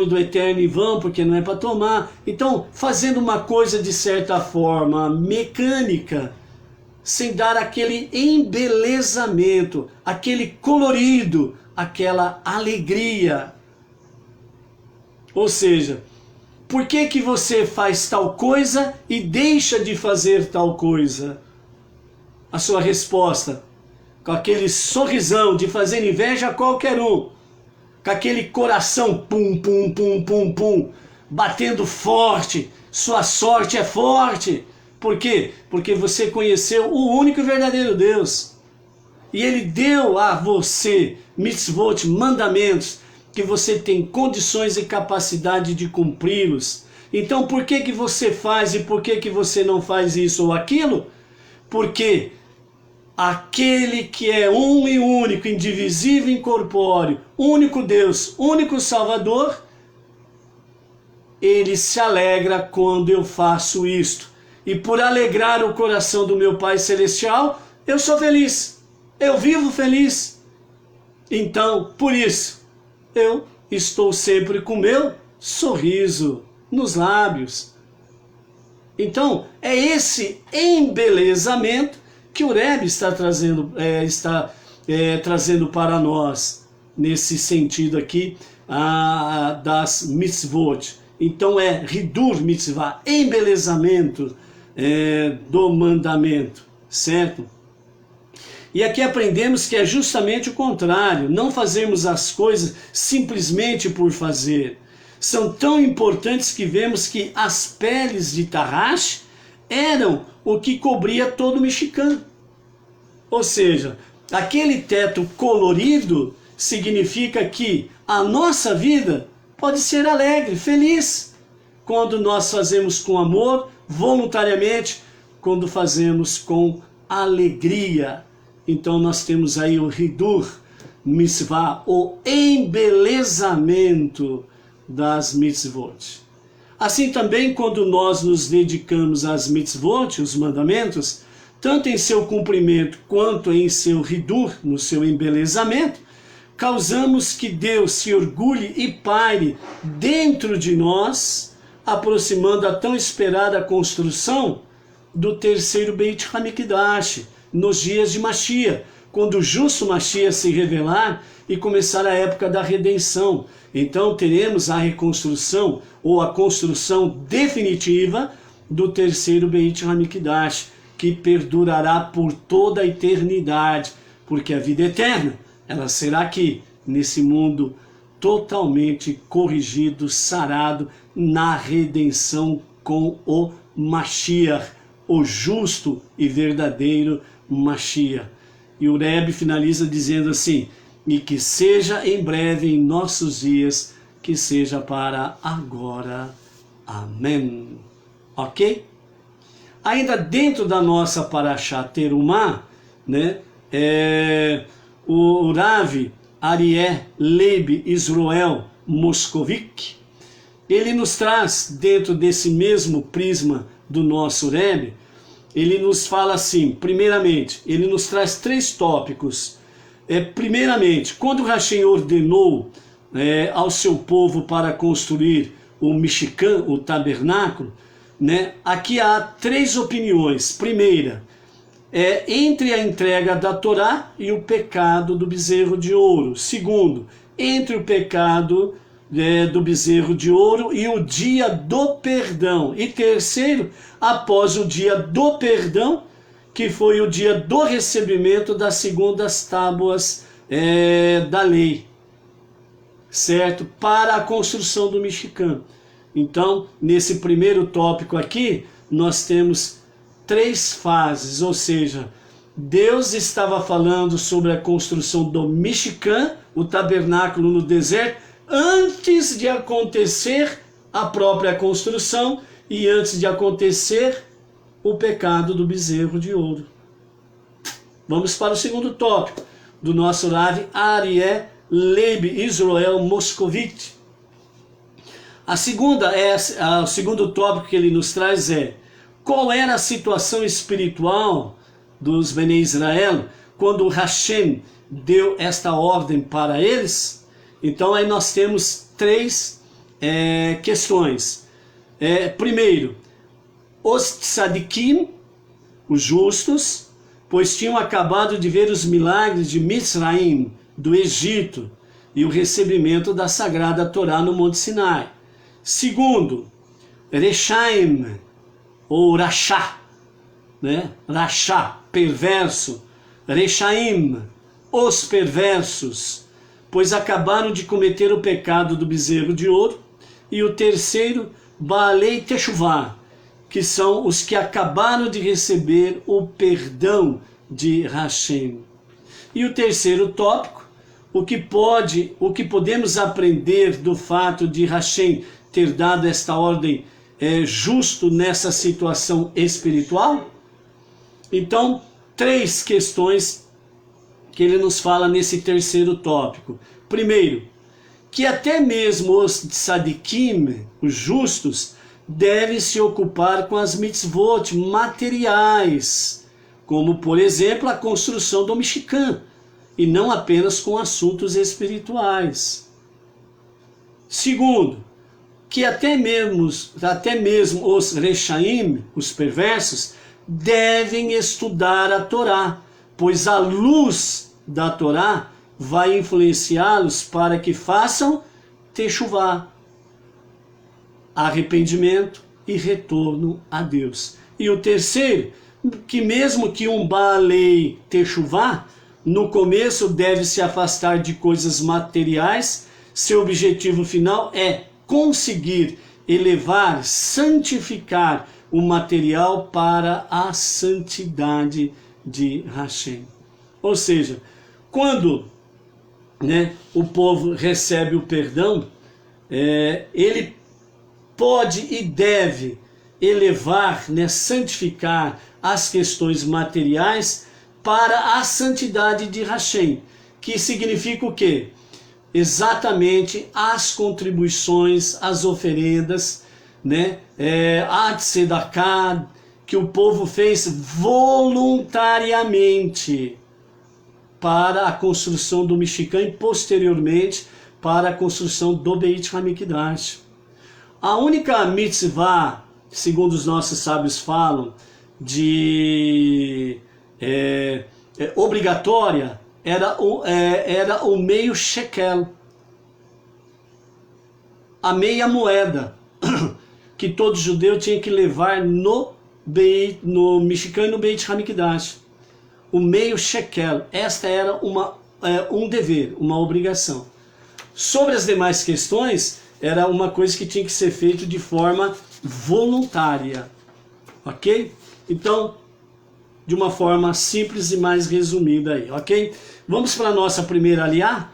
do Eterno em vão porque não é para tomar. Então, fazendo uma coisa de certa forma mecânica, sem dar aquele embelezamento, aquele colorido, aquela alegria. Ou seja, por que você faz tal coisa e deixa de fazer tal coisa? A sua resposta, com aquele sorrisão de fazer inveja a qualquer um, com aquele coração pum, pum, pum, pum, pum, batendo forte, sua sorte é forte. Por quê? Porque você conheceu o único e verdadeiro Deus. E Ele deu a você mitzvot, mandamentos, que você tem condições e capacidade de cumpri-los. Então por que você faz e por que você não faz isso ou aquilo? Porque aquele que é um e único, indivisível e incorpóreo, único Deus, único Salvador, Ele se alegra quando eu faço isto. E por alegrar o coração do meu Pai Celestial, eu sou feliz, eu vivo feliz. Então, por isso, eu estou sempre com meu sorriso nos lábios. Então, é esse embelezamento que o Rebbe está trazendo para nós, nesse sentido aqui, das mitzvot. Então é Hidur Mitzvah, embelezamento do mandamento, certo? E aqui aprendemos que é justamente o contrário, não fazermos as coisas simplesmente por fazer. São tão importantes que vemos que as peles de Tahash eram o que cobria todo o mexicano. Ou seja, aquele teto colorido significa que a nossa vida pode ser alegre, feliz, quando nós fazemos com amor, voluntariamente, quando fazemos com alegria. Então nós temos aí o Hidur Mitzvah, o embelezamento das mitzvot. Assim também, quando nós nos dedicamos às mitzvot, os mandamentos, tanto em seu cumprimento quanto em seu Hidur, no seu embelezamento, causamos que Deus se orgulhe e paire dentro de nós, aproximando a tão esperada construção do terceiro Beit HaMikdash, nos dias de Mashiach, quando o justo Mashiach se revelar e começar a época da redenção. Então teremos a reconstrução ou a construção definitiva do terceiro Beit HaMikdash, que perdurará por toda a eternidade, porque a vida eterna, ela será aqui, nesse mundo totalmente corrigido, sarado, na redenção com o Mashiach, o justo e verdadeiro Mashiach. E o Rebbe finaliza dizendo assim, e que seja em breve em nossos dias, que seja para agora. Amém. Ok? Ainda dentro da nossa Parashá Terumá, né, o Rav Arié Leib Israel Moscovic, ele nos traz, dentro desse mesmo prisma do nosso Rebbe, ele nos fala assim, primeiramente, ele nos traz 3 tópicos. Primeiramente, quando Hashem ordenou ao seu povo para construir o Mishkan, o tabernáculo, né, aqui há 3 opiniões. Primeira, entre a entrega da Torá e o pecado do bezerro de ouro. Segundo, entre o pecado do bezerro de ouro e o dia do perdão. E terceiro, após o dia do perdão, que foi o dia do recebimento das segundas tábuas da lei, certo? Para a construção do Mishkan. Então, nesse primeiro tópico aqui, nós temos 3 fases, ou seja, Deus estava falando sobre a construção do Mishkan, o tabernáculo no deserto, antes de acontecer a própria construção e antes de acontecer o pecado do bezerro de ouro. Vamos para o segundo tópico do nosso Rav Aryeh Leib Israel Moscovitch. O segundo tópico que ele nos traz é: qual era a situação espiritual dos Bnei Israel quando Hashem deu esta ordem para eles? Então aí nós temos 3 questões. Primeiro, os tzadikim, os justos, pois tinham acabado de ver os milagres de Mitzraim, do Egito, e o recebimento da Sagrada Torá no Monte Sinai. Segundo, Reshaim, ou Rashá, né? Rashá, perverso. Reshaim, os perversos, pois acabaram de cometer o pecado do bezerro de ouro. E o terceiro, Baalei Teshuvah, que são os que acabaram de receber o perdão de Hashem. E o terceiro tópico, o que podemos aprender do fato de Hashem ter dado esta ordem justo nessa situação espiritual? Então, 3 questões que ele nos fala nesse terceiro tópico. Primeiro, que até mesmo os tzadikim, os justos, devem se ocupar com as mitzvot materiais, como, por exemplo, a construção do Mishkan, e não apenas com assuntos espirituais. Segundo, que até mesmo os Reshaim, os perversos, devem estudar a Torá, pois a luz da Torá vai influenciá-los para que façam Teshuvah, arrependimento e retorno a Deus. E o terceiro, que mesmo que um Baalei Teshuvah, no começo deve se afastar de coisas materiais, seu objetivo final é conseguir elevar, santificar o material para a santidade de Hashem. Ou seja, quando o povo recebe o perdão, ele pode e deve elevar, santificar as questões materiais para a santidade de Hashem, que significa o quê? Exatamente as contribuições, as oferendas, a tzedakah, que o povo fez voluntariamente para a construção do Mishkan e posteriormente para a construção do Beit HaMikdash. A única mitzvah, segundo os nossos sábios falam, obrigatória, era o meio shekel, a meia moeda, que todo judeu tinha que levar no Mishkan e no Beit HaMikdash. O meio shekel, esta era um dever, uma obrigação. Sobre as demais questões, era uma coisa que tinha que ser feita de forma voluntária, ok? Então, de uma forma simples e mais resumida aí, ok? Vamos para a nossa primeira aliá,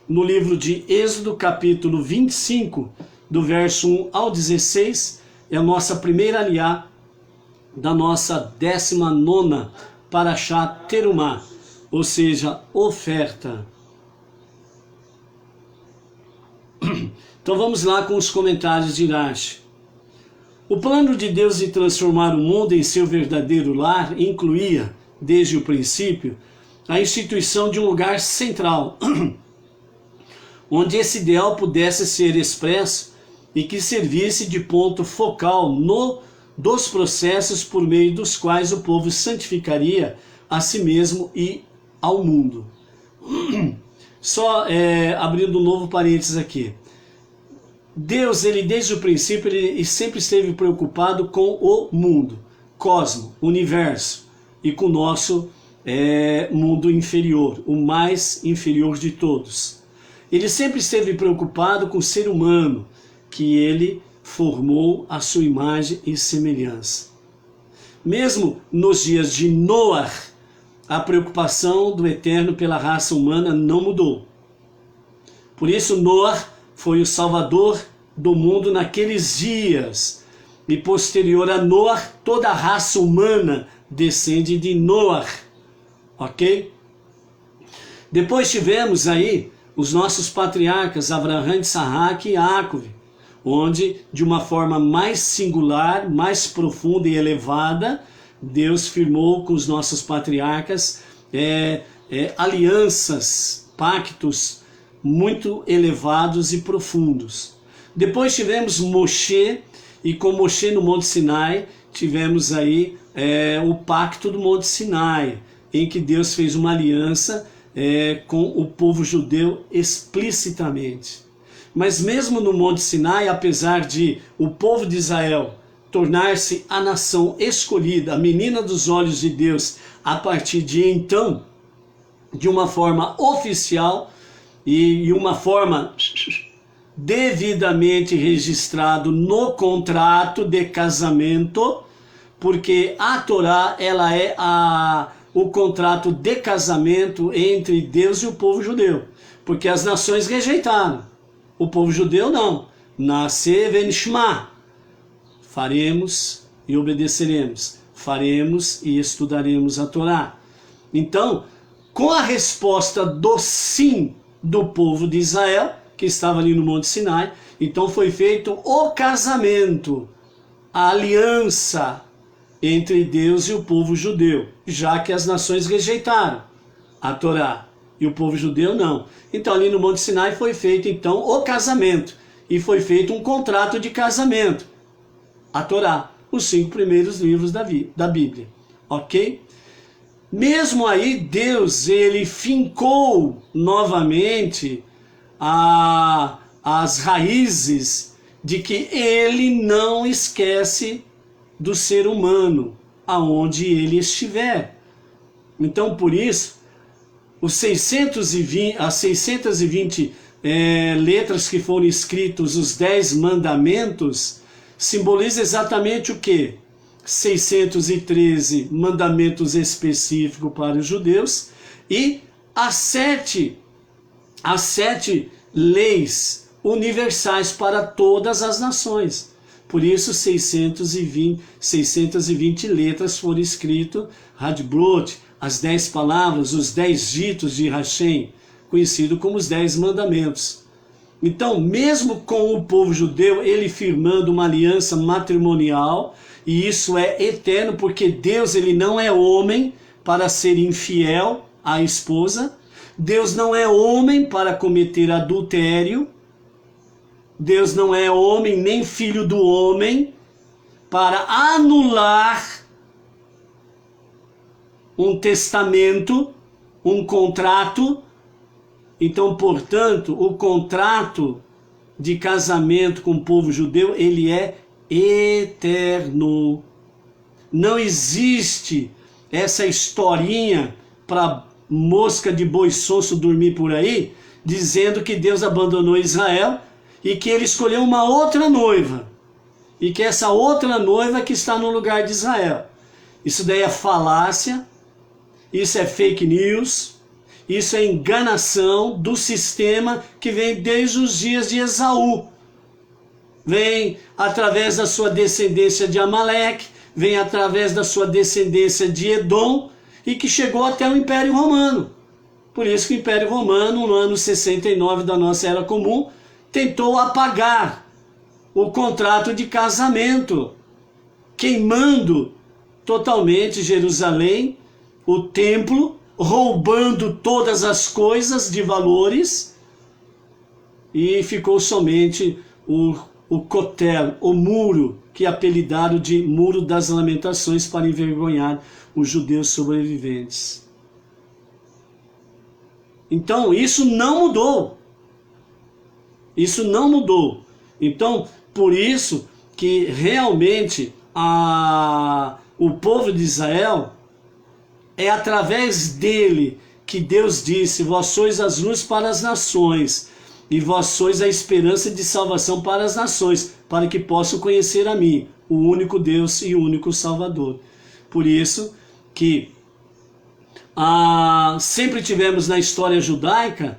no livro de Êxodo, capítulo 25, do verso 1 ao 16, é a nossa primeira aliá da nossa 19ª Parashá Terumá, ou seja, oferta. Então vamos lá com os comentários de Rashi. O plano de Deus de transformar o mundo em seu verdadeiro lar incluía, desde o princípio, a instituição de um lugar central, onde esse ideal pudesse ser expresso e que servisse de ponto focal no dos processos por meio dos quais o povo santificaria a si mesmo e ao mundo. Só abrindo um novo parênteses aqui. Deus, ele desde o princípio, ele sempre esteve preocupado com o mundo, cosmo, universo, e com o nosso mundo inferior, o mais inferior de todos. Ele sempre esteve preocupado com o ser humano, que ele formou à sua imagem e semelhança. Mesmo nos dias de Noé, a preocupação do Eterno pela raça humana não mudou. Por isso Noé foi o salvador do mundo naqueles dias. E posterior a Noé, toda a raça humana descende de Noé. Ok? Depois tivemos aí os nossos patriarcas Abraham, Isaac e Jacó, onde de uma forma mais singular, mais profunda e elevada, Deus firmou com os nossos patriarcas alianças, pactos muito elevados e profundos. Depois tivemos Moshe, e com Moshe no Monte Sinai, tivemos aí o pacto do Monte Sinai, em que Deus fez uma aliança com o povo judeu explicitamente. Mas mesmo no Monte Sinai, apesar de o povo de Israel tornar-se a nação escolhida, a menina dos olhos de Deus, a partir de então, de uma forma oficial e uma forma devidamente registrado no contrato de casamento, porque a Torá, ela é o contrato de casamento entre Deus e o povo judeu, porque as nações rejeitaram, o povo judeu não. Nasce venishma, faremos e obedeceremos, faremos e estudaremos a Torá. Então, com a resposta do sim do povo de Israel, que estava ali no Monte Sinai, então foi feito o casamento, a aliança entre Deus e o povo judeu, já que as nações rejeitaram a Torá e o povo judeu não. Então ali no Monte Sinai foi feito então o casamento, e foi feito um contrato de casamento, a Torá, os 5 primeiros livros da Bíblia, ok? Mesmo aí Deus, ele fincou novamente as raízes de que ele não esquece do ser humano, aonde ele estiver. Então, por isso, as 620 letras que foram escritos, os 10 mandamentos, simboliza exatamente o quê? 613 mandamentos específicos para os judeus e as sete leis universais para todas as nações. Por isso 620 letras foram escritas, Hadbrot, as 10 palavras, os 10 ditos de Hashem, conhecido como os 10 mandamentos. Então, mesmo com o povo judeu, ele firmando uma aliança matrimonial, e isso é eterno, porque Deus, ele não é homem para ser infiel à esposa, Deus não é homem para cometer adultério, Deus não é homem nem filho do homem para anular um testamento, um contrato. Então, portanto, o contrato de casamento com o povo judeu, ele é eterno. Não existe essa historinha para mosca de boi sonso dormir por aí, dizendo que Deus abandonou Israel e que ele escolheu uma outra noiva, e que essa outra noiva que está no lugar de Israel. Isso daí é falácia, isso é fake news, isso é enganação do sistema que vem desde os dias de Esaú. Vem através da sua descendência de Amaleque, vem através da sua descendência de Edom, e que chegou até o Império Romano. Por isso que o Império Romano, no ano 69 da nossa Era Comum, tentou apagar o contrato de casamento, queimando totalmente Jerusalém, o templo, roubando todas as coisas de valores, e ficou somente o Kotel, o muro, que apelidaram de Muro das Lamentações para envergonhar os judeus sobreviventes. Então, isso não mudou. Isso não mudou. Então, por isso que realmente o povo de Israel, é através dele que Deus disse: vós sois as luzes para as nações, e vós sois a esperança de salvação para as nações, para que possam conhecer a mim, o único Deus e o único Salvador. Por isso que sempre tivemos na história judaica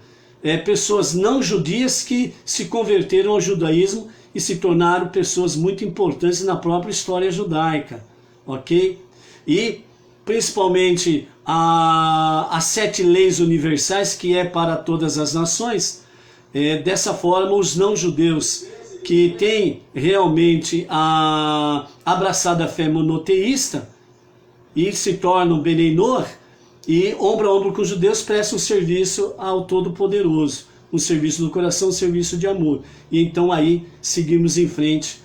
pessoas não judias que se converteram ao judaísmo e se tornaram pessoas muito importantes na própria história judaica, ok? E principalmente as 7 leis universais, que é para todas as nações. Dessa forma, os não-judeus que têm realmente abraçado a fé monoteísta e se tornam Benei Noach, e ombro a ombro com os judeus prestam serviço ao Todo-Poderoso, um serviço do coração, um serviço de amor. E então aí seguimos em frente,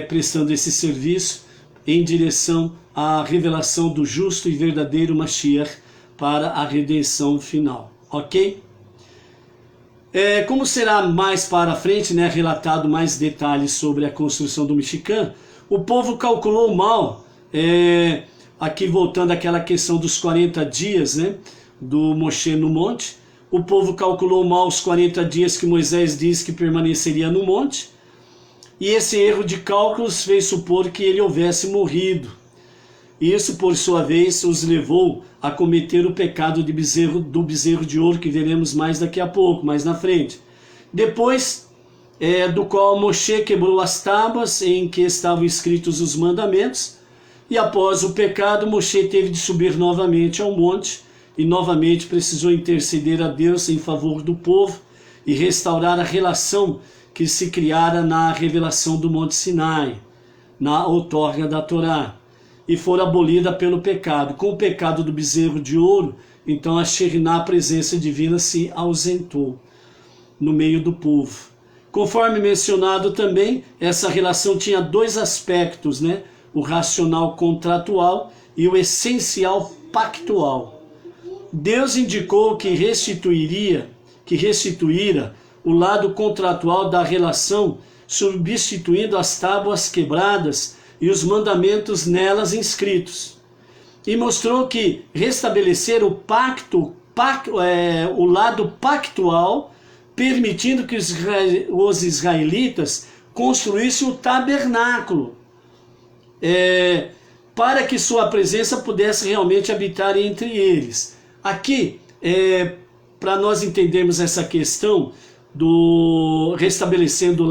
prestando esse serviço em direção à revelação do justo e verdadeiro Mashiach para a redenção final, ok? Como será mais para frente, relatado mais detalhes sobre a construção do Mishkan, o povo calculou mal, aqui voltando àquela questão dos 40 dias, do Moshe no monte. O povo calculou mal os 40 dias que Moisés disse que permaneceria no monte, e esse erro de cálculos fez supor que ele houvesse morrido. Isso, por sua vez, os levou a cometer o pecado do bezerro de ouro, que veremos mais daqui a pouco, mais na frente. Depois, do qual Moshe quebrou as tábuas em que estavam escritos os mandamentos, e após o pecado, Moshe teve de subir novamente ao monte, e novamente precisou interceder a Deus em favor do povo e restaurar a relação que se criara na revelação do Monte Sinai, na outorga da Torá, e for abolida pelo pecado. Com o pecado do bezerro de ouro, então a Shekhinah, a presença divina, se ausentou no meio do povo. Conforme mencionado também, essa relação tinha 2 aspectos, o racional contratual e o essencial pactual. Deus indicou que restituíra o lado contratual da relação, substituindo as tábuas quebradas e os mandamentos nelas inscritos. E mostrou que restabelecer o lado pactual, permitindo que os israelitas construíssem o tabernáculo, para que sua presença pudesse realmente habitar entre eles. Aqui, para nós entendermos essa questão do restabelecendo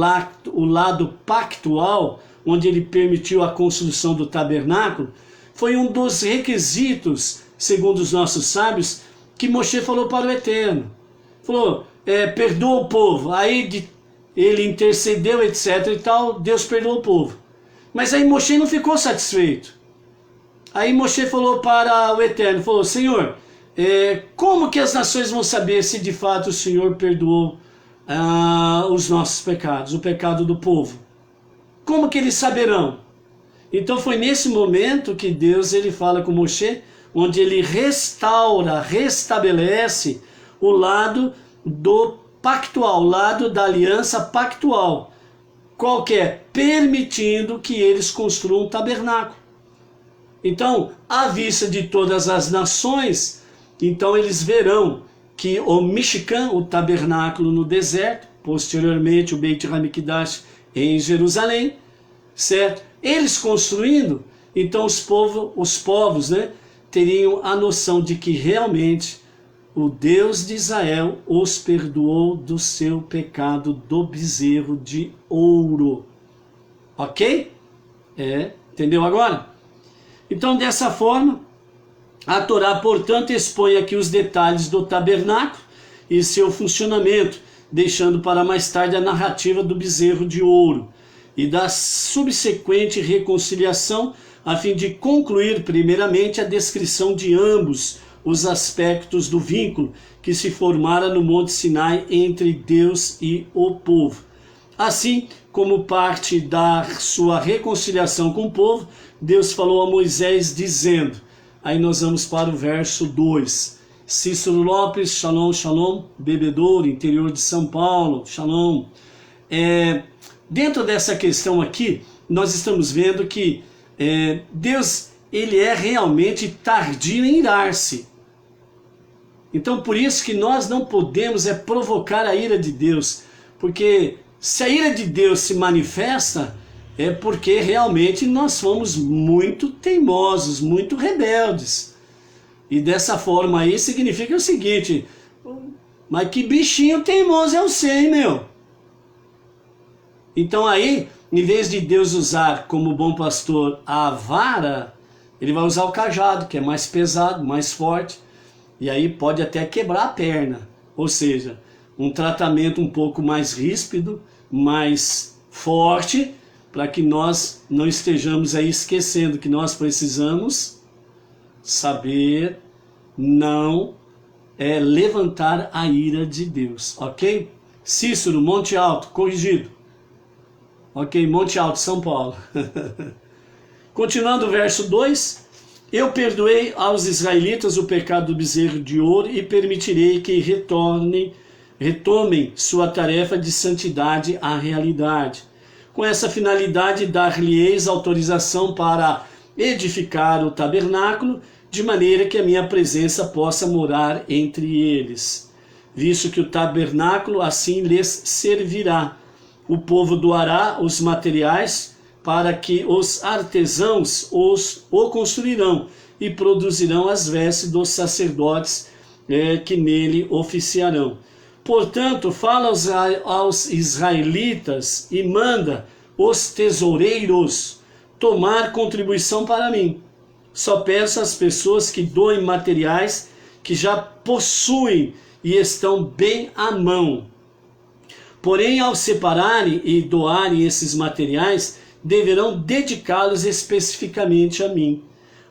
o lado pactual, onde ele permitiu a construção do tabernáculo, foi um dos requisitos, segundo os nossos sábios, que Moshe falou para o Eterno. Falou, perdoa o povo. Aí ele intercedeu, etc. e tal, Deus perdoou o povo. Mas aí Moshe não ficou satisfeito. Aí Moshe falou para o Eterno, falou: Senhor, como que as nações vão saber se de fato o Senhor perdoou os nossos pecados, o pecado do povo? Como que eles saberão? Então foi nesse momento que Deus fala com Moshe, onde ele restabelece o lado do pactual, o lado da aliança pactual, qualquer, permitindo que eles construam um tabernáculo. Então, à vista de todas as nações, então eles verão que o Mishkan, o tabernáculo no deserto, posteriormente o Beit HaMikdash em Jerusalém, certo? Eles construindo, então os povos, teriam a noção de que realmente o Deus de Israel os perdoou do seu pecado do bezerro de ouro. Ok? Entendeu agora? Então, dessa forma, a Torá, portanto, expõe aqui os detalhes do tabernáculo e seu funcionamento, deixando para mais tarde a narrativa do bezerro de ouro e da subsequente reconciliação, a fim de concluir primeiramente a descrição de ambos os aspectos do vínculo que se formara no Monte Sinai entre Deus e o povo. Assim, como parte da sua reconciliação com o povo, Deus falou a Moisés dizendo, aí nós vamos para o verso 2, Cícero Lopes, shalom, shalom, bebedouro, interior de São Paulo, shalom. Dentro dessa questão aqui, nós estamos vendo que Deus, ele é realmente tardio em irar-se. Então por isso que nós não podemos provocar a ira de Deus, porque se a ira de Deus se manifesta, é porque realmente nós fomos muito teimosos, muito rebeldes. E dessa forma aí significa o seguinte, mas que bichinho teimoso é você, hein, meu? Então aí, em vez de Deus usar como bom pastor a vara, ele vai usar o cajado, que é mais pesado, mais forte, e aí pode até quebrar a perna. Ou seja, um tratamento um pouco mais ríspido, mais forte, para que nós não estejamos aí esquecendo que nós precisamos saber não levantar a ira de Deus, ok? Cícero, Monte Alto, corrigido. Ok, Monte Alto, São Paulo. Continuando o verso 2, eu perdoei aos israelitas o pecado do bezerro de ouro e permitirei que retomem sua tarefa de santidade à realidade. Com essa finalidade, dar-lhe-eis autorização para edificar o tabernáculo, de maneira que a minha presença possa morar entre eles. Visto que o tabernáculo assim lhes servirá. O povo doará os materiais para que os artesãos o construirão e produzirão as vestes dos sacerdotes que nele oficiarão. Portanto, fala aos israelitas e manda os tesoureiros tomar contribuição para mim. Só peço às pessoas que doem materiais que já possuem e estão bem à mão. Porém, ao separarem e doarem esses materiais, deverão dedicá-los especificamente a mim,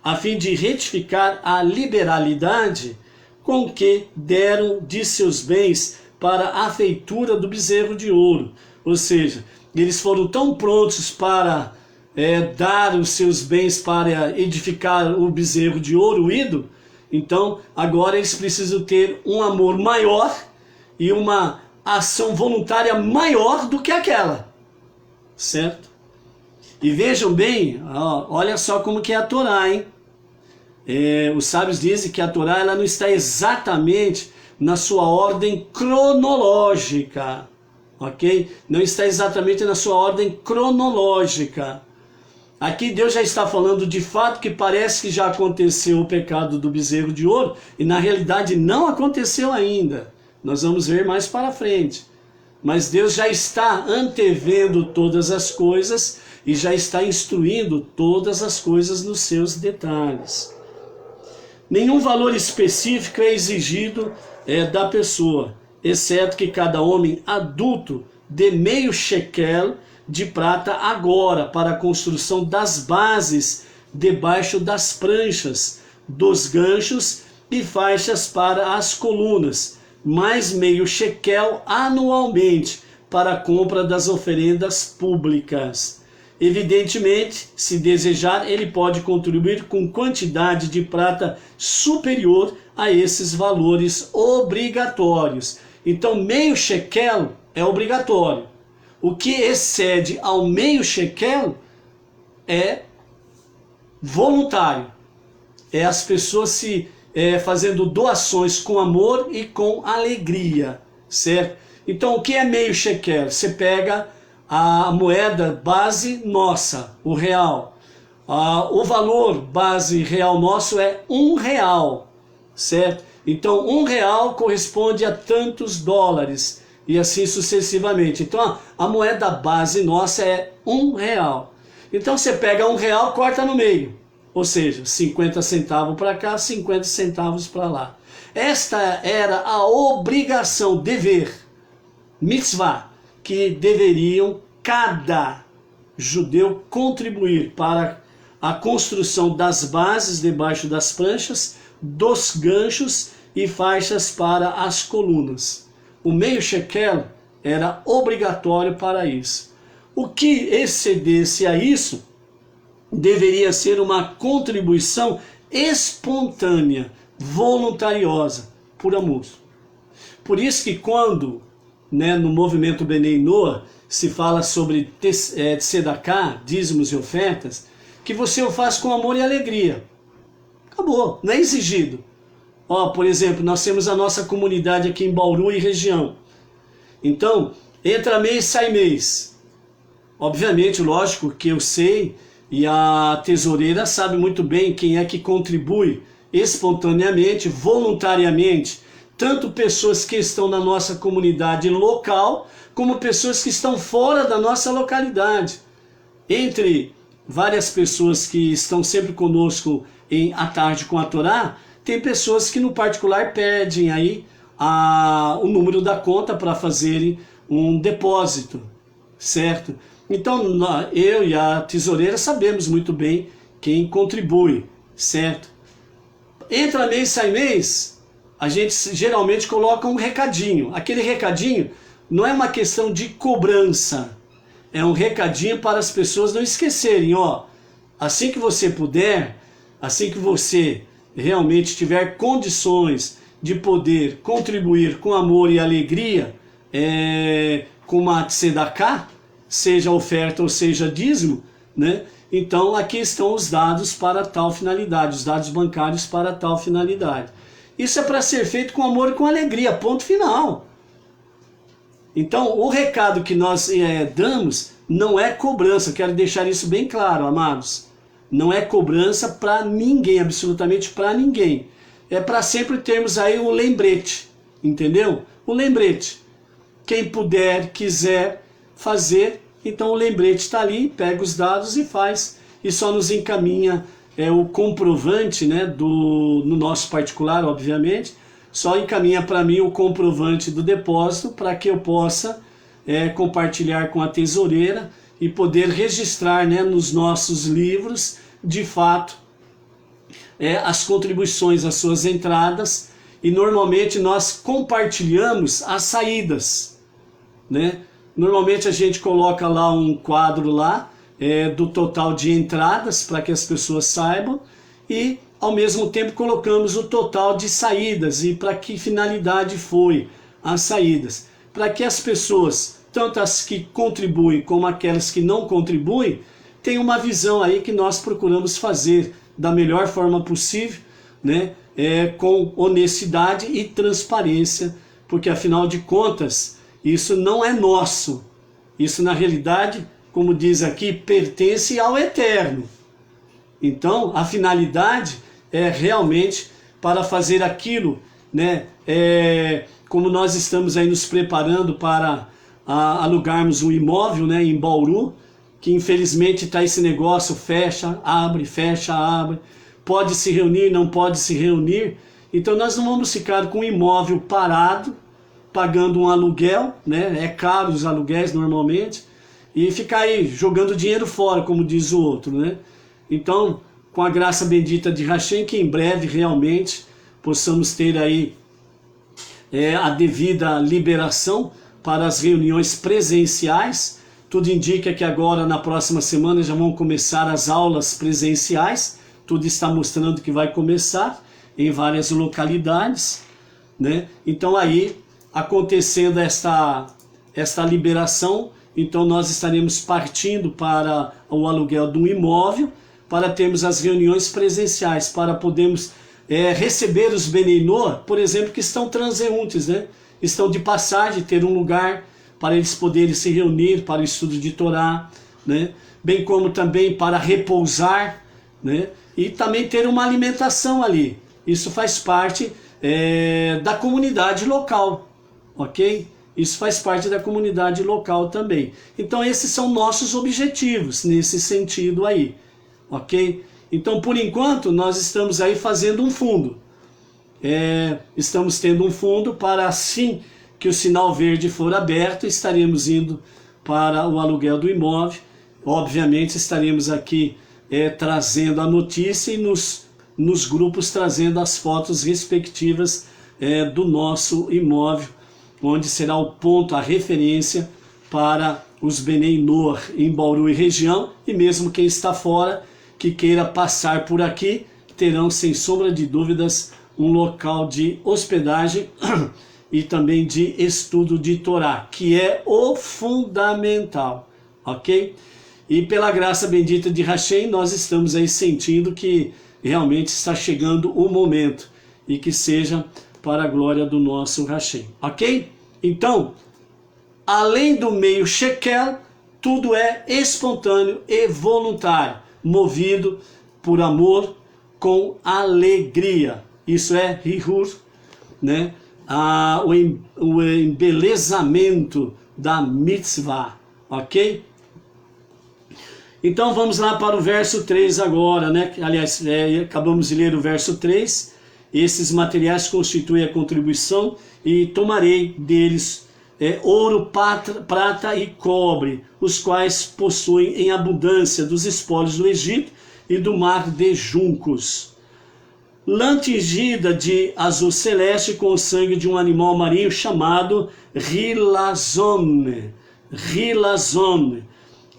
a fim de retificar a liberalidade com que deram de seus bens para a feitura do bezerro de ouro. Ou seja, eles foram tão prontos para dar os seus bens para edificar o bezerro de ouro, o ídolo, então agora eles precisam ter um amor maior e uma ação voluntária maior do que aquela, certo? E vejam bem, olha só como que é a Torá, hein? Os sábios dizem que a Torá ela não está exatamente na sua ordem cronológica, ok? Não está exatamente na sua ordem cronológica. Aqui Deus já está falando de fato que parece que já aconteceu o pecado do bezerro de ouro e na realidade não aconteceu ainda. Nós vamos ver mais para frente. Mas Deus já está antevendo todas as coisas e já está instruindo todas as coisas nos seus detalhes. Nenhum valor específico é exigido da pessoa, exceto que cada homem adulto dê meio shekel de prata agora para a construção das bases debaixo das pranchas, dos ganchos e faixas para as colunas, mais meio shekel anualmente para a compra das oferendas públicas. Evidentemente, se desejar, ele pode contribuir com quantidade de prata superior a esses valores obrigatórios. Então, meio shekel é obrigatório. O que excede ao meio shekel é voluntário. É as pessoas se fazendo doações com amor e com alegria, certo? Então, o que é meio shekel? Você pega a moeda base nossa, o real. O valor base real nosso é R$1, certo? Então, R$1 corresponde a tantos dólares e assim sucessivamente. Então, a moeda base nossa é R$1. Então, você pega R$1, corta no meio. Ou seja, 50 centavos para cá, 50 centavos para lá. Esta era a obrigação, dever, mitzvah, que deveriam cada judeu contribuir para a construção das bases debaixo das pranchas, dos ganchos e faixas para as colunas. O meio shekel era obrigatório para isso. O que excedesse a isso deveria ser uma contribuição espontânea, voluntariosa, por amor. Por isso que quando, no movimento Bnei Noach, se fala sobre tzedakah, dízimos e ofertas, que você o faz com amor e alegria. Acabou, não é exigido. Por exemplo, nós temos a nossa comunidade aqui em Bauru e região. Então, entra mês, sai mês. Obviamente, lógico que eu sei, e a tesoureira sabe muito bem quem é que contribui espontaneamente, voluntariamente, tanto pessoas que estão na nossa comunidade local, como pessoas que estão fora da nossa localidade. Entre várias pessoas que estão sempre conosco em A Tarde com a Torá, tem pessoas que no particular pedem aí o número da conta para fazerem um depósito, certo? Então eu e a tesoureira sabemos muito bem quem contribui, certo? Entra mês, sai mês, a gente geralmente coloca um recadinho. Aquele recadinho não é uma questão de cobrança, é um recadinho para as pessoas não esquecerem, assim que você puder, assim que você realmente tiver condições de poder contribuir com amor e alegria, com uma tzedakah, seja oferta ou seja dízimo, então aqui estão os dados para tal finalidade, os dados bancários para tal finalidade. Isso é para ser feito com amor e com alegria, ponto final. Então o recado que nós damos não é cobrança, quero deixar isso bem claro, amados. Não é cobrança para ninguém, absolutamente para ninguém. É para sempre termos aí um lembrete, entendeu? Um lembrete. Quem puder, quiser fazer, então o lembrete está ali, pega os dados e faz. E só nos encaminha o comprovante, no nosso particular, obviamente, só encaminha para mim o comprovante do depósito para que eu possa compartilhar com a tesoureira e poder registrar nos nossos livros, de fato, as contribuições, as suas entradas, e normalmente nós compartilhamos as saídas, Normalmente a gente coloca lá um quadro lá, do total de entradas, para que as pessoas saibam, e ao mesmo tempo colocamos o total de saídas, e para que finalidade foi as saídas, para que as pessoas, tanto as que contribuem como aquelas que não contribuem, tenham uma visão aí que nós procuramos fazer da melhor forma possível, com honestidade e transparência, porque afinal de contas, isso não é nosso, isso na realidade, como diz aqui, pertence ao Eterno. Então a finalidade é realmente para fazer aquilo, como nós estamos aí nos preparando para alugarmos um imóvel, em Bauru, que infelizmente está esse negócio, fecha, abre, pode se reunir, não pode se reunir. Então nós não vamos ficar com o imóvel parado, pagando um aluguel, é caro os aluguéis normalmente, e ficar aí jogando dinheiro fora, como diz o outro, Então, com a graça bendita de Hashem, que em breve realmente possamos ter aí a devida liberação para as reuniões presenciais. Tudo indica que agora, na próxima semana, já vão começar as aulas presenciais. Tudo está mostrando que vai começar em várias localidades, Então aí, acontecendo esta liberação, então nós estaremos partindo para o aluguel de um imóvel, para termos as reuniões presenciais, para podermos receber os Bnei Noach, por exemplo, que estão transeuntes, estão de passagem, ter um lugar para eles poderem se reunir para o estudo de Torá, bem como também para repousar, e também ter uma alimentação ali. Isso faz parte da comunidade local, ok? Isso faz parte da comunidade local também. Então esses são nossos objetivos nesse sentido aí, ok? Então por enquanto nós estamos aí fazendo um fundo. Estamos tendo um fundo para, assim que o sinal verde for aberto, estaremos indo para o aluguel do imóvel. Obviamente estaremos aqui trazendo a notícia e nos grupos trazendo as fotos respectivas do nosso imóvel, onde será o ponto, a referência para os Benei Noor em Bauru e região, e mesmo quem está fora, que queira passar por aqui, terão sem sombra de dúvidas um local de hospedagem e também de estudo de Torá, que é o fundamental, ok? E pela graça bendita de Hashem, nós estamos aí sentindo que realmente está chegando o momento, e que seja para a glória do nosso Hashem, ok? Então, além do meio shekel, tudo é espontâneo e voluntário, movido por amor com alegria. Isso é hihur, né? O embelezamento da mitzvah, ok? Então vamos lá para o verso 3 agora, né? Aliás, acabamos de ler o verso 3. Esses materiais constituem a contribuição, e tomarei deles ouro, prata e cobre, os quais possuem em abundância dos espólios do Egito e do mar de juncos. Lã tingida de azul celeste com o sangue de um animal marinho chamado rilazone. Rilazone.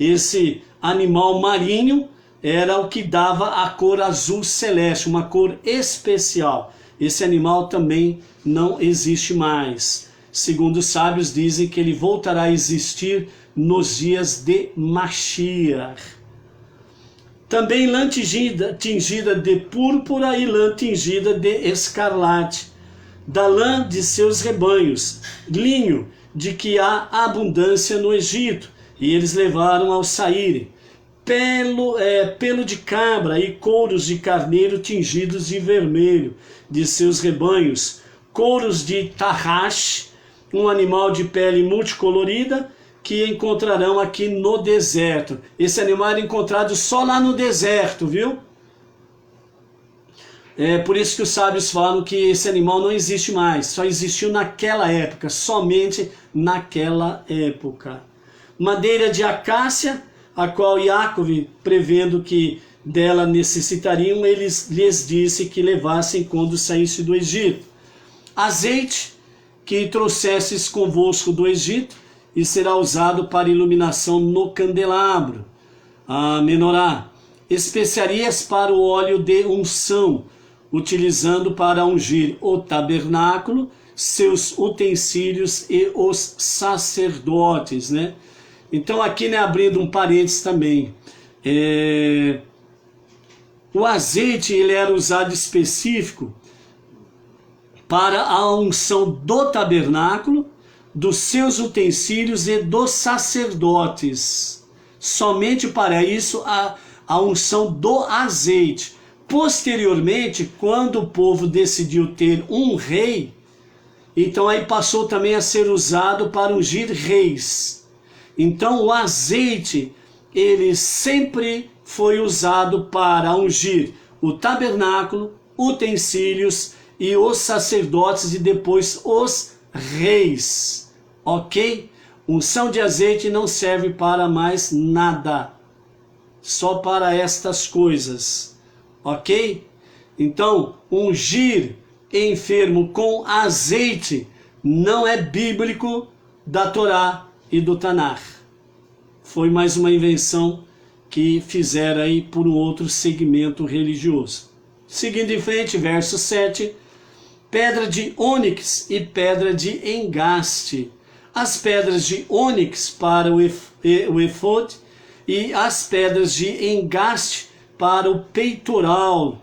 Esse animal marinho era o que dava a cor azul celeste, uma cor especial. Esse animal também não existe mais. Segundo os sábios, dizem que ele voltará a existir nos dias de Mashiach. Também lã tingida de púrpura e lã tingida de escarlate, da lã de seus rebanhos, linho de que há abundância no Egito, e eles levaram ao saírem. Pelo de cabra e couros de carneiro tingidos de vermelho de seus rebanhos, couros de tarrash, um animal de pele multicolorida, que encontrarão aqui no deserto. Esse animal era encontrado só lá no deserto, viu? É por isso que os sábios falam que esse animal não existe mais, só existiu naquela época, somente naquela época. Madeira de acácia, a qual Yaakov, prevendo que dela necessitariam, lhes disse que levassem quando saísse do Egito. Azeite, que trouxesses convosco do Egito, e será usado para iluminação no candelabro, a menorá. Especiarias para o óleo de unção, utilizando para ungir o tabernáculo, seus utensílios e os sacerdotes, né? Então aqui, né, abrindo um parênteses também, o azeite ele era usado específico para a unção do tabernáculo, dos seus utensílios e dos sacerdotes. Somente para isso a unção do azeite. Posteriormente, quando o povo decidiu ter um rei, então aí passou também a ser usado para ungir reis. Então o azeite, ele sempre foi usado para ungir o tabernáculo, utensílios e os sacerdotes e depois os reis, ok? Unção de azeite não serve para mais nada, só para estas coisas, ok? Então, ungir enfermo com azeite não é bíblico da Torá e do Tanar. Foi mais uma invenção que fizeram aí por um outro segmento religioso. Seguindo em frente, verso 7, pedra de ônix e pedra de engaste. As pedras de ônix para o efod e as pedras de engaste para o peitoral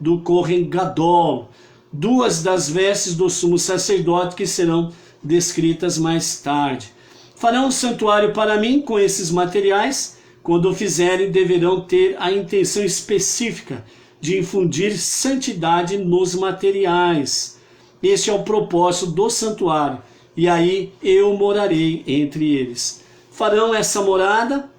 do Kohen Gadol, duas das vestes do sumo sacerdote que serão descritas mais tarde. Farão um santuário para mim com esses materiais. Quando o fizerem, deverão ter a intenção específica de infundir santidade nos materiais. Este é o propósito do santuário, e aí eu morarei entre eles. Farão essa morada,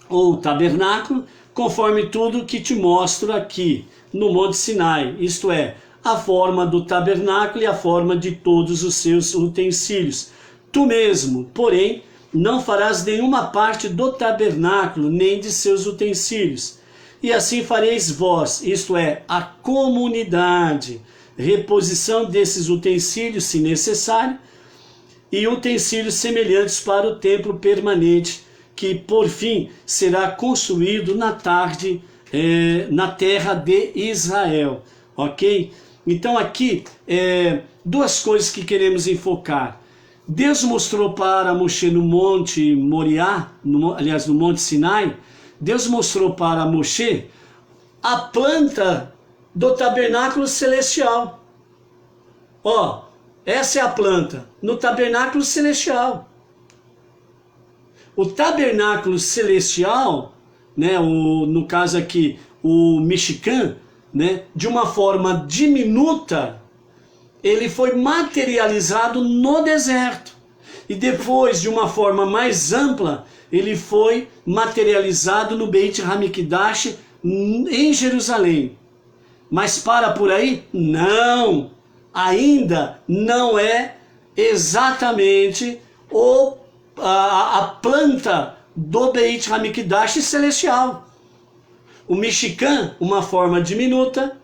ou tabernáculo, conforme tudo que te mostro aqui, no Monte Sinai, isto é, a forma do tabernáculo e a forma de todos os seus utensílios. Tu mesmo, porém, não farás nenhuma parte do tabernáculo, nem de seus utensílios. E assim fareis vós, isto é, a comunidade, reposição desses utensílios, se necessário, e utensílios semelhantes para o templo permanente, que por fim será construído na terra de Israel, ok? Então aqui, duas coisas que queremos enfocar. Deus mostrou para Moshe no Monte Moriá, aliás, no Monte Sinai, Deus mostrou para Moshe a planta do tabernáculo celestial. Ó, essa é a planta no tabernáculo celestial. O tabernáculo celestial, né, no caso aqui, o Mishkan, né, de uma forma diminuta, ele foi materializado no deserto. E depois, de uma forma mais ampla, ele foi materializado no Beit HaMikdash em Jerusalém. Mas para por aí? Não! Ainda não é exatamente a planta do Beit HaMikdash celestial. O Mishkan, uma forma diminuta,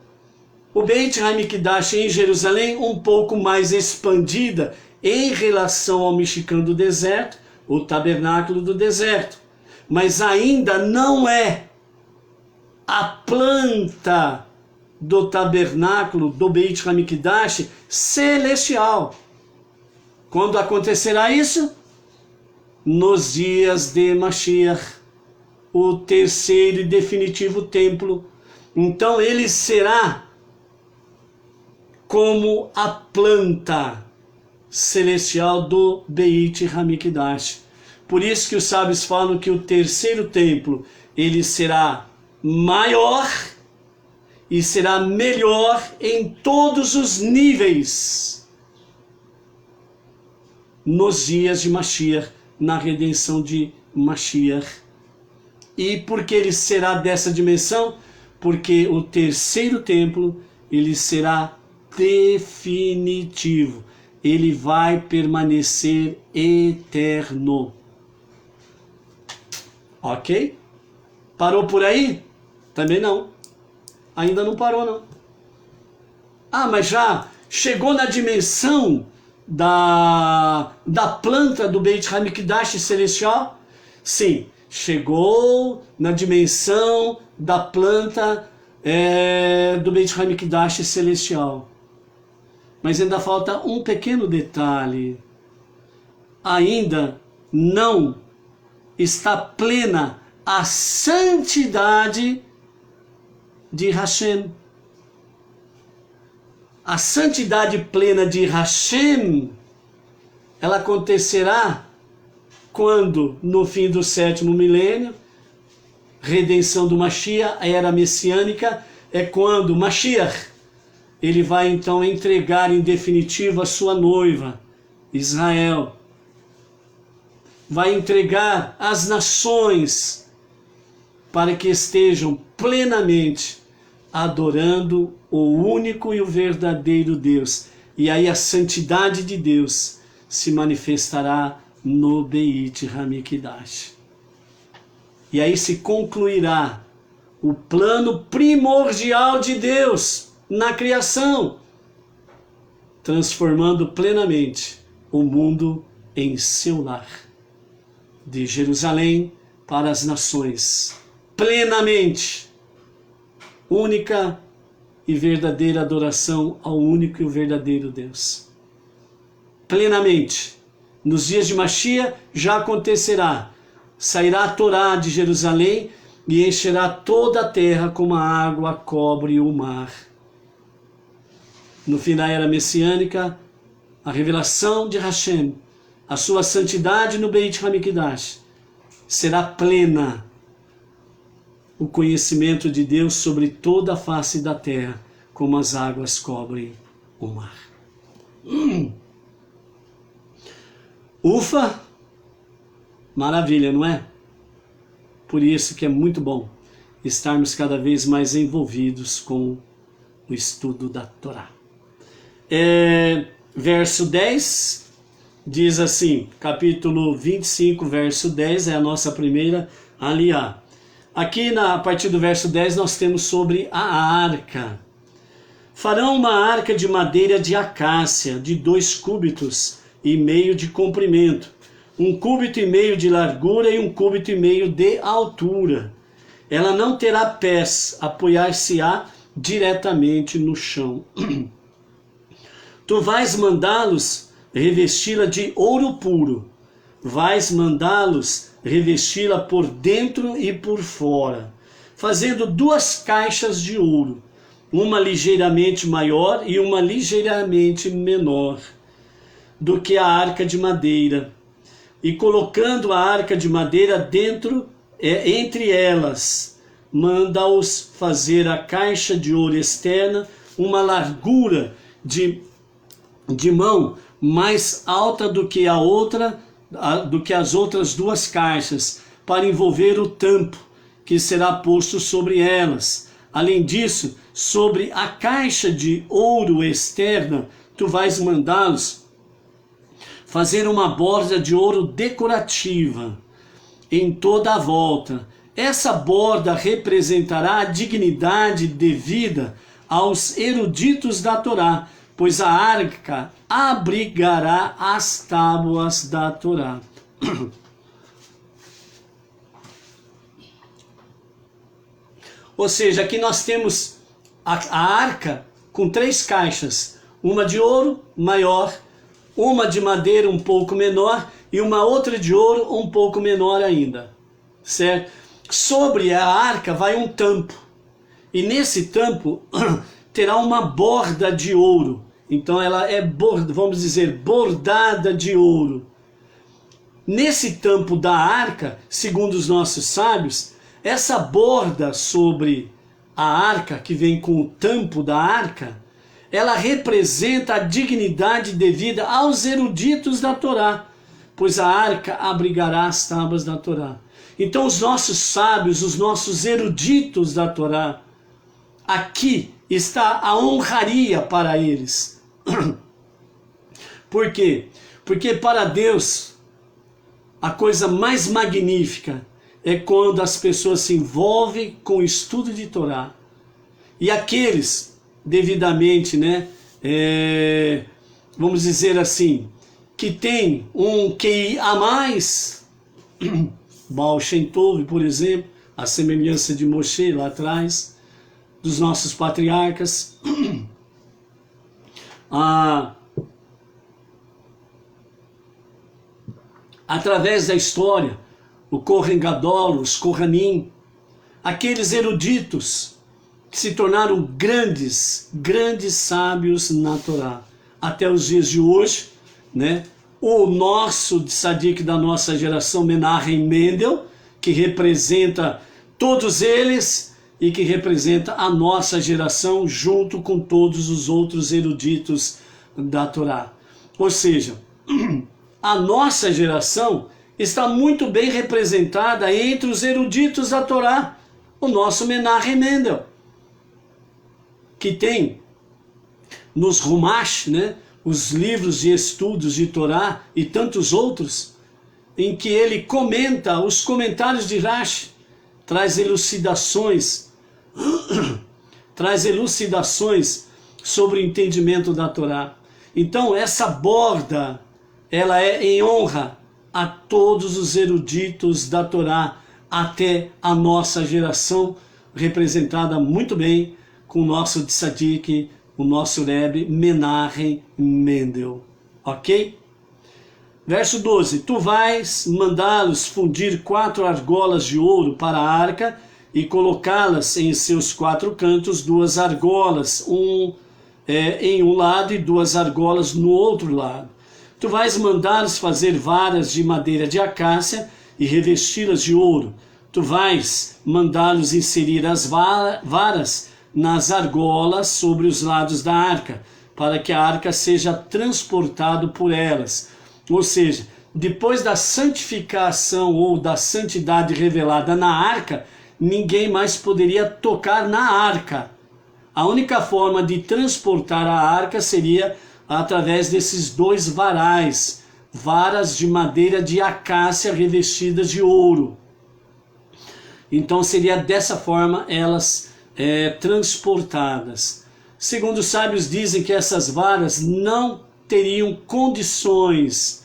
o Beit HaMikdash em Jerusalém, um pouco mais expandida em relação ao Mishkan do deserto, o tabernáculo do deserto. Mas ainda não é a planta do tabernáculo do Beit HaMikdash celestial. Quando acontecerá isso? Nos dias de Mashiach, o terceiro e definitivo templo. Então ele será como a planta celestial do Beit HaMikdash. Por isso que os sábios falam que o terceiro templo, ele será maior e será melhor em todos os níveis nos dias de Mashiach, na redenção de Mashiach. E por que ele será dessa dimensão? Porque o terceiro templo, ele será definitivo. Ele vai permanecer eterno. Ok? Parou por aí? Também não. Ainda não parou, não. Ah, mas já chegou na dimensão da planta do Beit HaMikdash celestial? Sim, chegou na dimensão da planta do Beit HaMikdash celestial. Mas ainda falta um pequeno detalhe. Ainda não está plena a santidade de Hashem. A santidade plena de Hashem, ela acontecerá quando, no fim do sétimo milênio, redenção do Mashiach, a era messiânica, é quando Mashiach, ele vai então entregar em definitivo a sua noiva, Israel. Vai entregar as nações para que estejam plenamente adorando o único e o verdadeiro Deus. E aí a santidade de Deus se manifestará no Beit HaMikdash. E aí se concluirá o plano primordial de Deus na criação, transformando plenamente o mundo em seu lar. De Jerusalém para as nações, plenamente, única e verdadeira adoração ao único e o verdadeiro Deus. Plenamente, nos dias de Mashiach já acontecerá, sairá a Torá de Jerusalém e encherá toda a terra como a água cobre o mar. No fim da era messiânica, a revelação de Hashem, a sua santidade no Beit HaMikdash, será plena. O conhecimento de Deus sobre toda a face da terra, como as águas cobrem o mar. Ufa! Maravilha, não é? Por isso que é muito bom estarmos cada vez mais envolvidos com o estudo da Torá. Verso 10 diz assim, capítulo 25, verso 10, é a nossa primeira aliá. Aqui, a partir do verso 10, nós temos sobre a arca. Farão uma arca de madeira de acácia, de 2 cúbitos, e meio de comprimento, 1,5 cúbito de largura e 1,5 cúbito de altura. Ela não terá pés, apoiar-se-á diretamente no chão. Tu vais mandá-los revesti-la de ouro puro, vais mandá-los revesti-la por dentro e por fora, fazendo 2 caixas de ouro, uma ligeiramente maior e uma ligeiramente menor do que a arca de madeira, e colocando a arca de madeira dentro, entre elas, manda-os fazer a caixa de ouro externa, uma largura de mão mais alta do que as outras 2 caixas, para envolver o tampo que será posto sobre elas. Além disso, sobre a caixa de ouro externa, tu vais mandá-los fazer uma borda de ouro decorativa em toda a volta. Essa borda representará a dignidade devida aos eruditos da Torá, pois a arca abrigará as tábuas da Torá. Ou seja, aqui nós temos a arca com 3 caixas, uma de ouro maior, uma de madeira um pouco menor e uma outra de ouro um pouco menor ainda, certo? Sobre a arca vai um tampo, e nesse tampo terá uma borda de ouro. Então ela é, vamos dizer, bordada de ouro. Nesse tampo da arca, segundo os nossos sábios, essa borda sobre a arca, que vem com o tampo da arca, ela representa a dignidade devida aos eruditos da Torá, pois a arca abrigará as tábuas da Torá. Então os nossos sábios, os nossos eruditos da Torá, aqui está a honraria para eles. Por quê? Porque para Deus a coisa mais magnífica é quando as pessoas se envolvem com o estudo de Torá. E aqueles devidamente, vamos dizer assim, que tem um QI a mais, Baal Shem Tov, por exemplo, a semelhança de Moshe lá atrás, dos nossos patriarcas, através da história, o Kohen Gadol, os Kohanim, aqueles eruditos que se tornaram grandes sábios na Torá. Até os dias de hoje, o nosso tzadik da nossa geração, Menahem Mendel, que representa todos eles e que representa a nossa geração junto com todos os outros eruditos da Torá. Ou seja, a nossa geração está muito bem representada entre os eruditos da Torá. O nosso Menahem Mendel, que tem nos Rumash, os livros de estudos de Torá e tantos outros, em que ele comenta os comentários de Rashi, traz elucidações sobre o entendimento da Torá. Então essa borda, ela é em honra a todos os eruditos da Torá, até a nossa geração, representada muito bem com o nosso tzadik, o nosso Rebbe Menahem Mendel. Ok? Verso 12. Tu vais mandá-los fundir 4 argolas de ouro para a arca e colocá-las em seus 4 cantos, 2 argolas, em um lado e 2 argolas no outro lado. Tu vais mandá-los fazer varas de madeira de acácia e revesti-las de ouro. Tu vais mandá-los inserir as varas nas argolas sobre os lados da arca, para que a arca seja transportada por elas. Ou seja, depois da santificação ou da santidade revelada na arca, ninguém mais poderia tocar na arca. A única forma de transportar a arca seria através desses 2 varais, varas de madeira de acácia revestidas de ouro. Então seria dessa forma elas transportadas. Segundo os sábios dizem que essas varas não teriam condições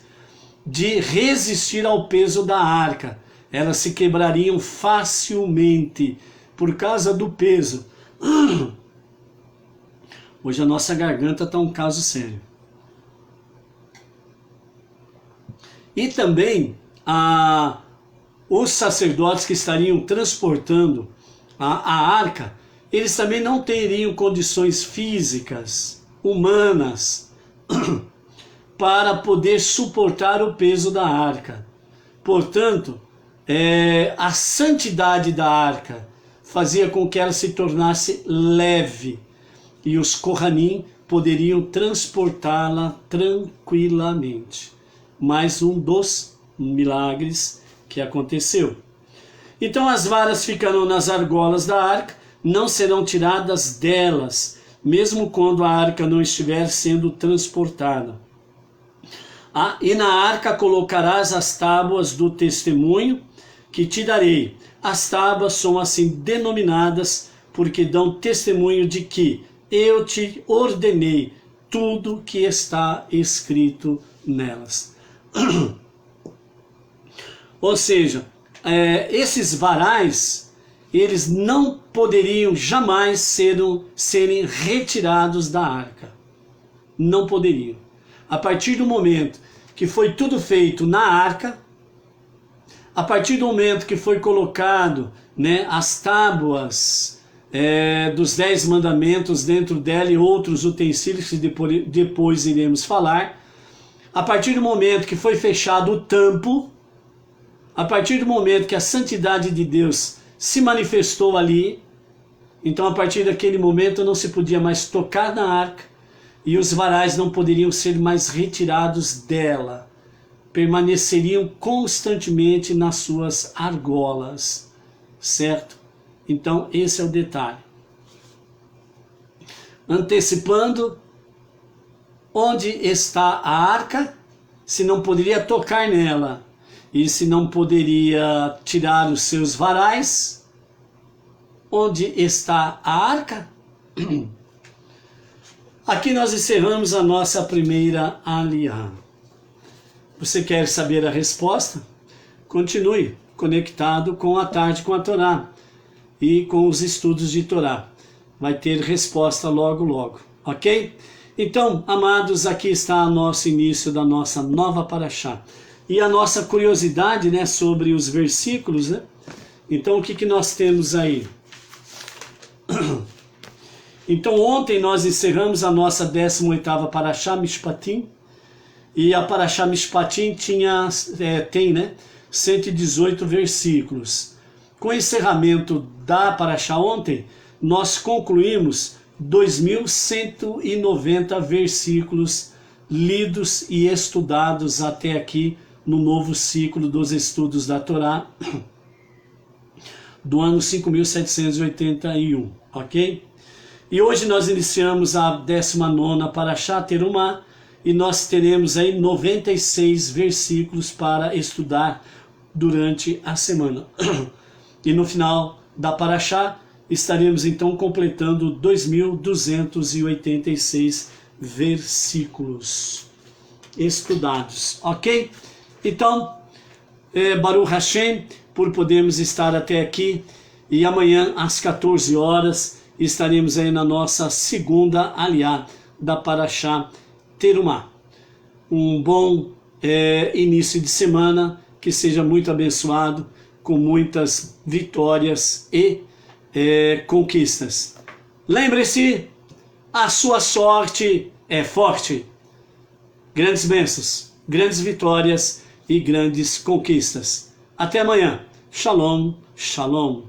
de resistir ao peso da arca. Elas se quebrariam facilmente por causa do peso. Hoje a nossa garganta está um caso sério. E também os sacerdotes que estariam transportando a arca, eles também não teriam condições físicas, humanas, para poder suportar o peso da arca. Portanto, a santidade da arca fazia com que ela se tornasse leve e os Kohanim poderiam transportá-la tranquilamente. Mais um dos milagres que aconteceu. Então as varas ficarão nas argolas da arca, não serão tiradas delas, mesmo quando a arca não estiver sendo transportada. E na arca colocarás as tábuas do testemunho que te darei. As tábuas são assim denominadas porque dão testemunho de que eu te ordenei tudo que está escrito nelas. Ou seja, esses varais, eles não poderiam jamais serem retirados da arca. Não poderiam. A partir do momento que foi tudo feito na arca, a partir do momento que foi colocado, né, as tábuas dos 10 mandamentos dentro dela e outros utensílios que depois iremos falar, a partir do momento que foi fechado o tampo, a partir do momento que a santidade de Deus se manifestou ali, então a partir daquele momento não se podia mais tocar na arca e os varais não poderiam ser mais retirados dela, permaneceriam constantemente nas suas argolas, certo? Então esse é o detalhe. Antecipando, onde está a arca? Se não poderia tocar nela e se não poderia tirar os seus varais, onde está a arca? Aqui nós encerramos a nossa primeira aliá. Você quer saber a resposta? Continue conectado com a Tarde com a Torá e com os estudos de Torá. Vai ter resposta logo, logo, ok? Então, amados, aqui está o nosso início da nossa nova Parashá. E a nossa curiosidade, né, sobre os versículos, né? Então, o que nós temos aí? Então, ontem nós encerramos a nossa 18ª Parashá Mishpatim. E a Parashá Mishpatim tem, né, 118 versículos. Com o encerramento da Parashá ontem, nós concluímos 2.190 versículos lidos e estudados até aqui no novo ciclo dos estudos da Torá do ano 5.781, ok? E hoje nós iniciamos a 19ª Parashá Terumá e nós teremos aí 96 versículos para estudar durante a semana. E no final da Parashá estaremos então completando 2.286 versículos estudados, ok? Então, Baruch Hashem, por podermos estar até aqui, e amanhã às 14 horas estaremos aí na nossa segunda aliá da Parashá Terumá. Um bom início de semana, que seja muito abençoado, com muitas vitórias e conquistas. Lembre-se, a sua sorte é forte. Grandes bênçãos, grandes vitórias e grandes conquistas. Até amanhã. Shalom, shalom.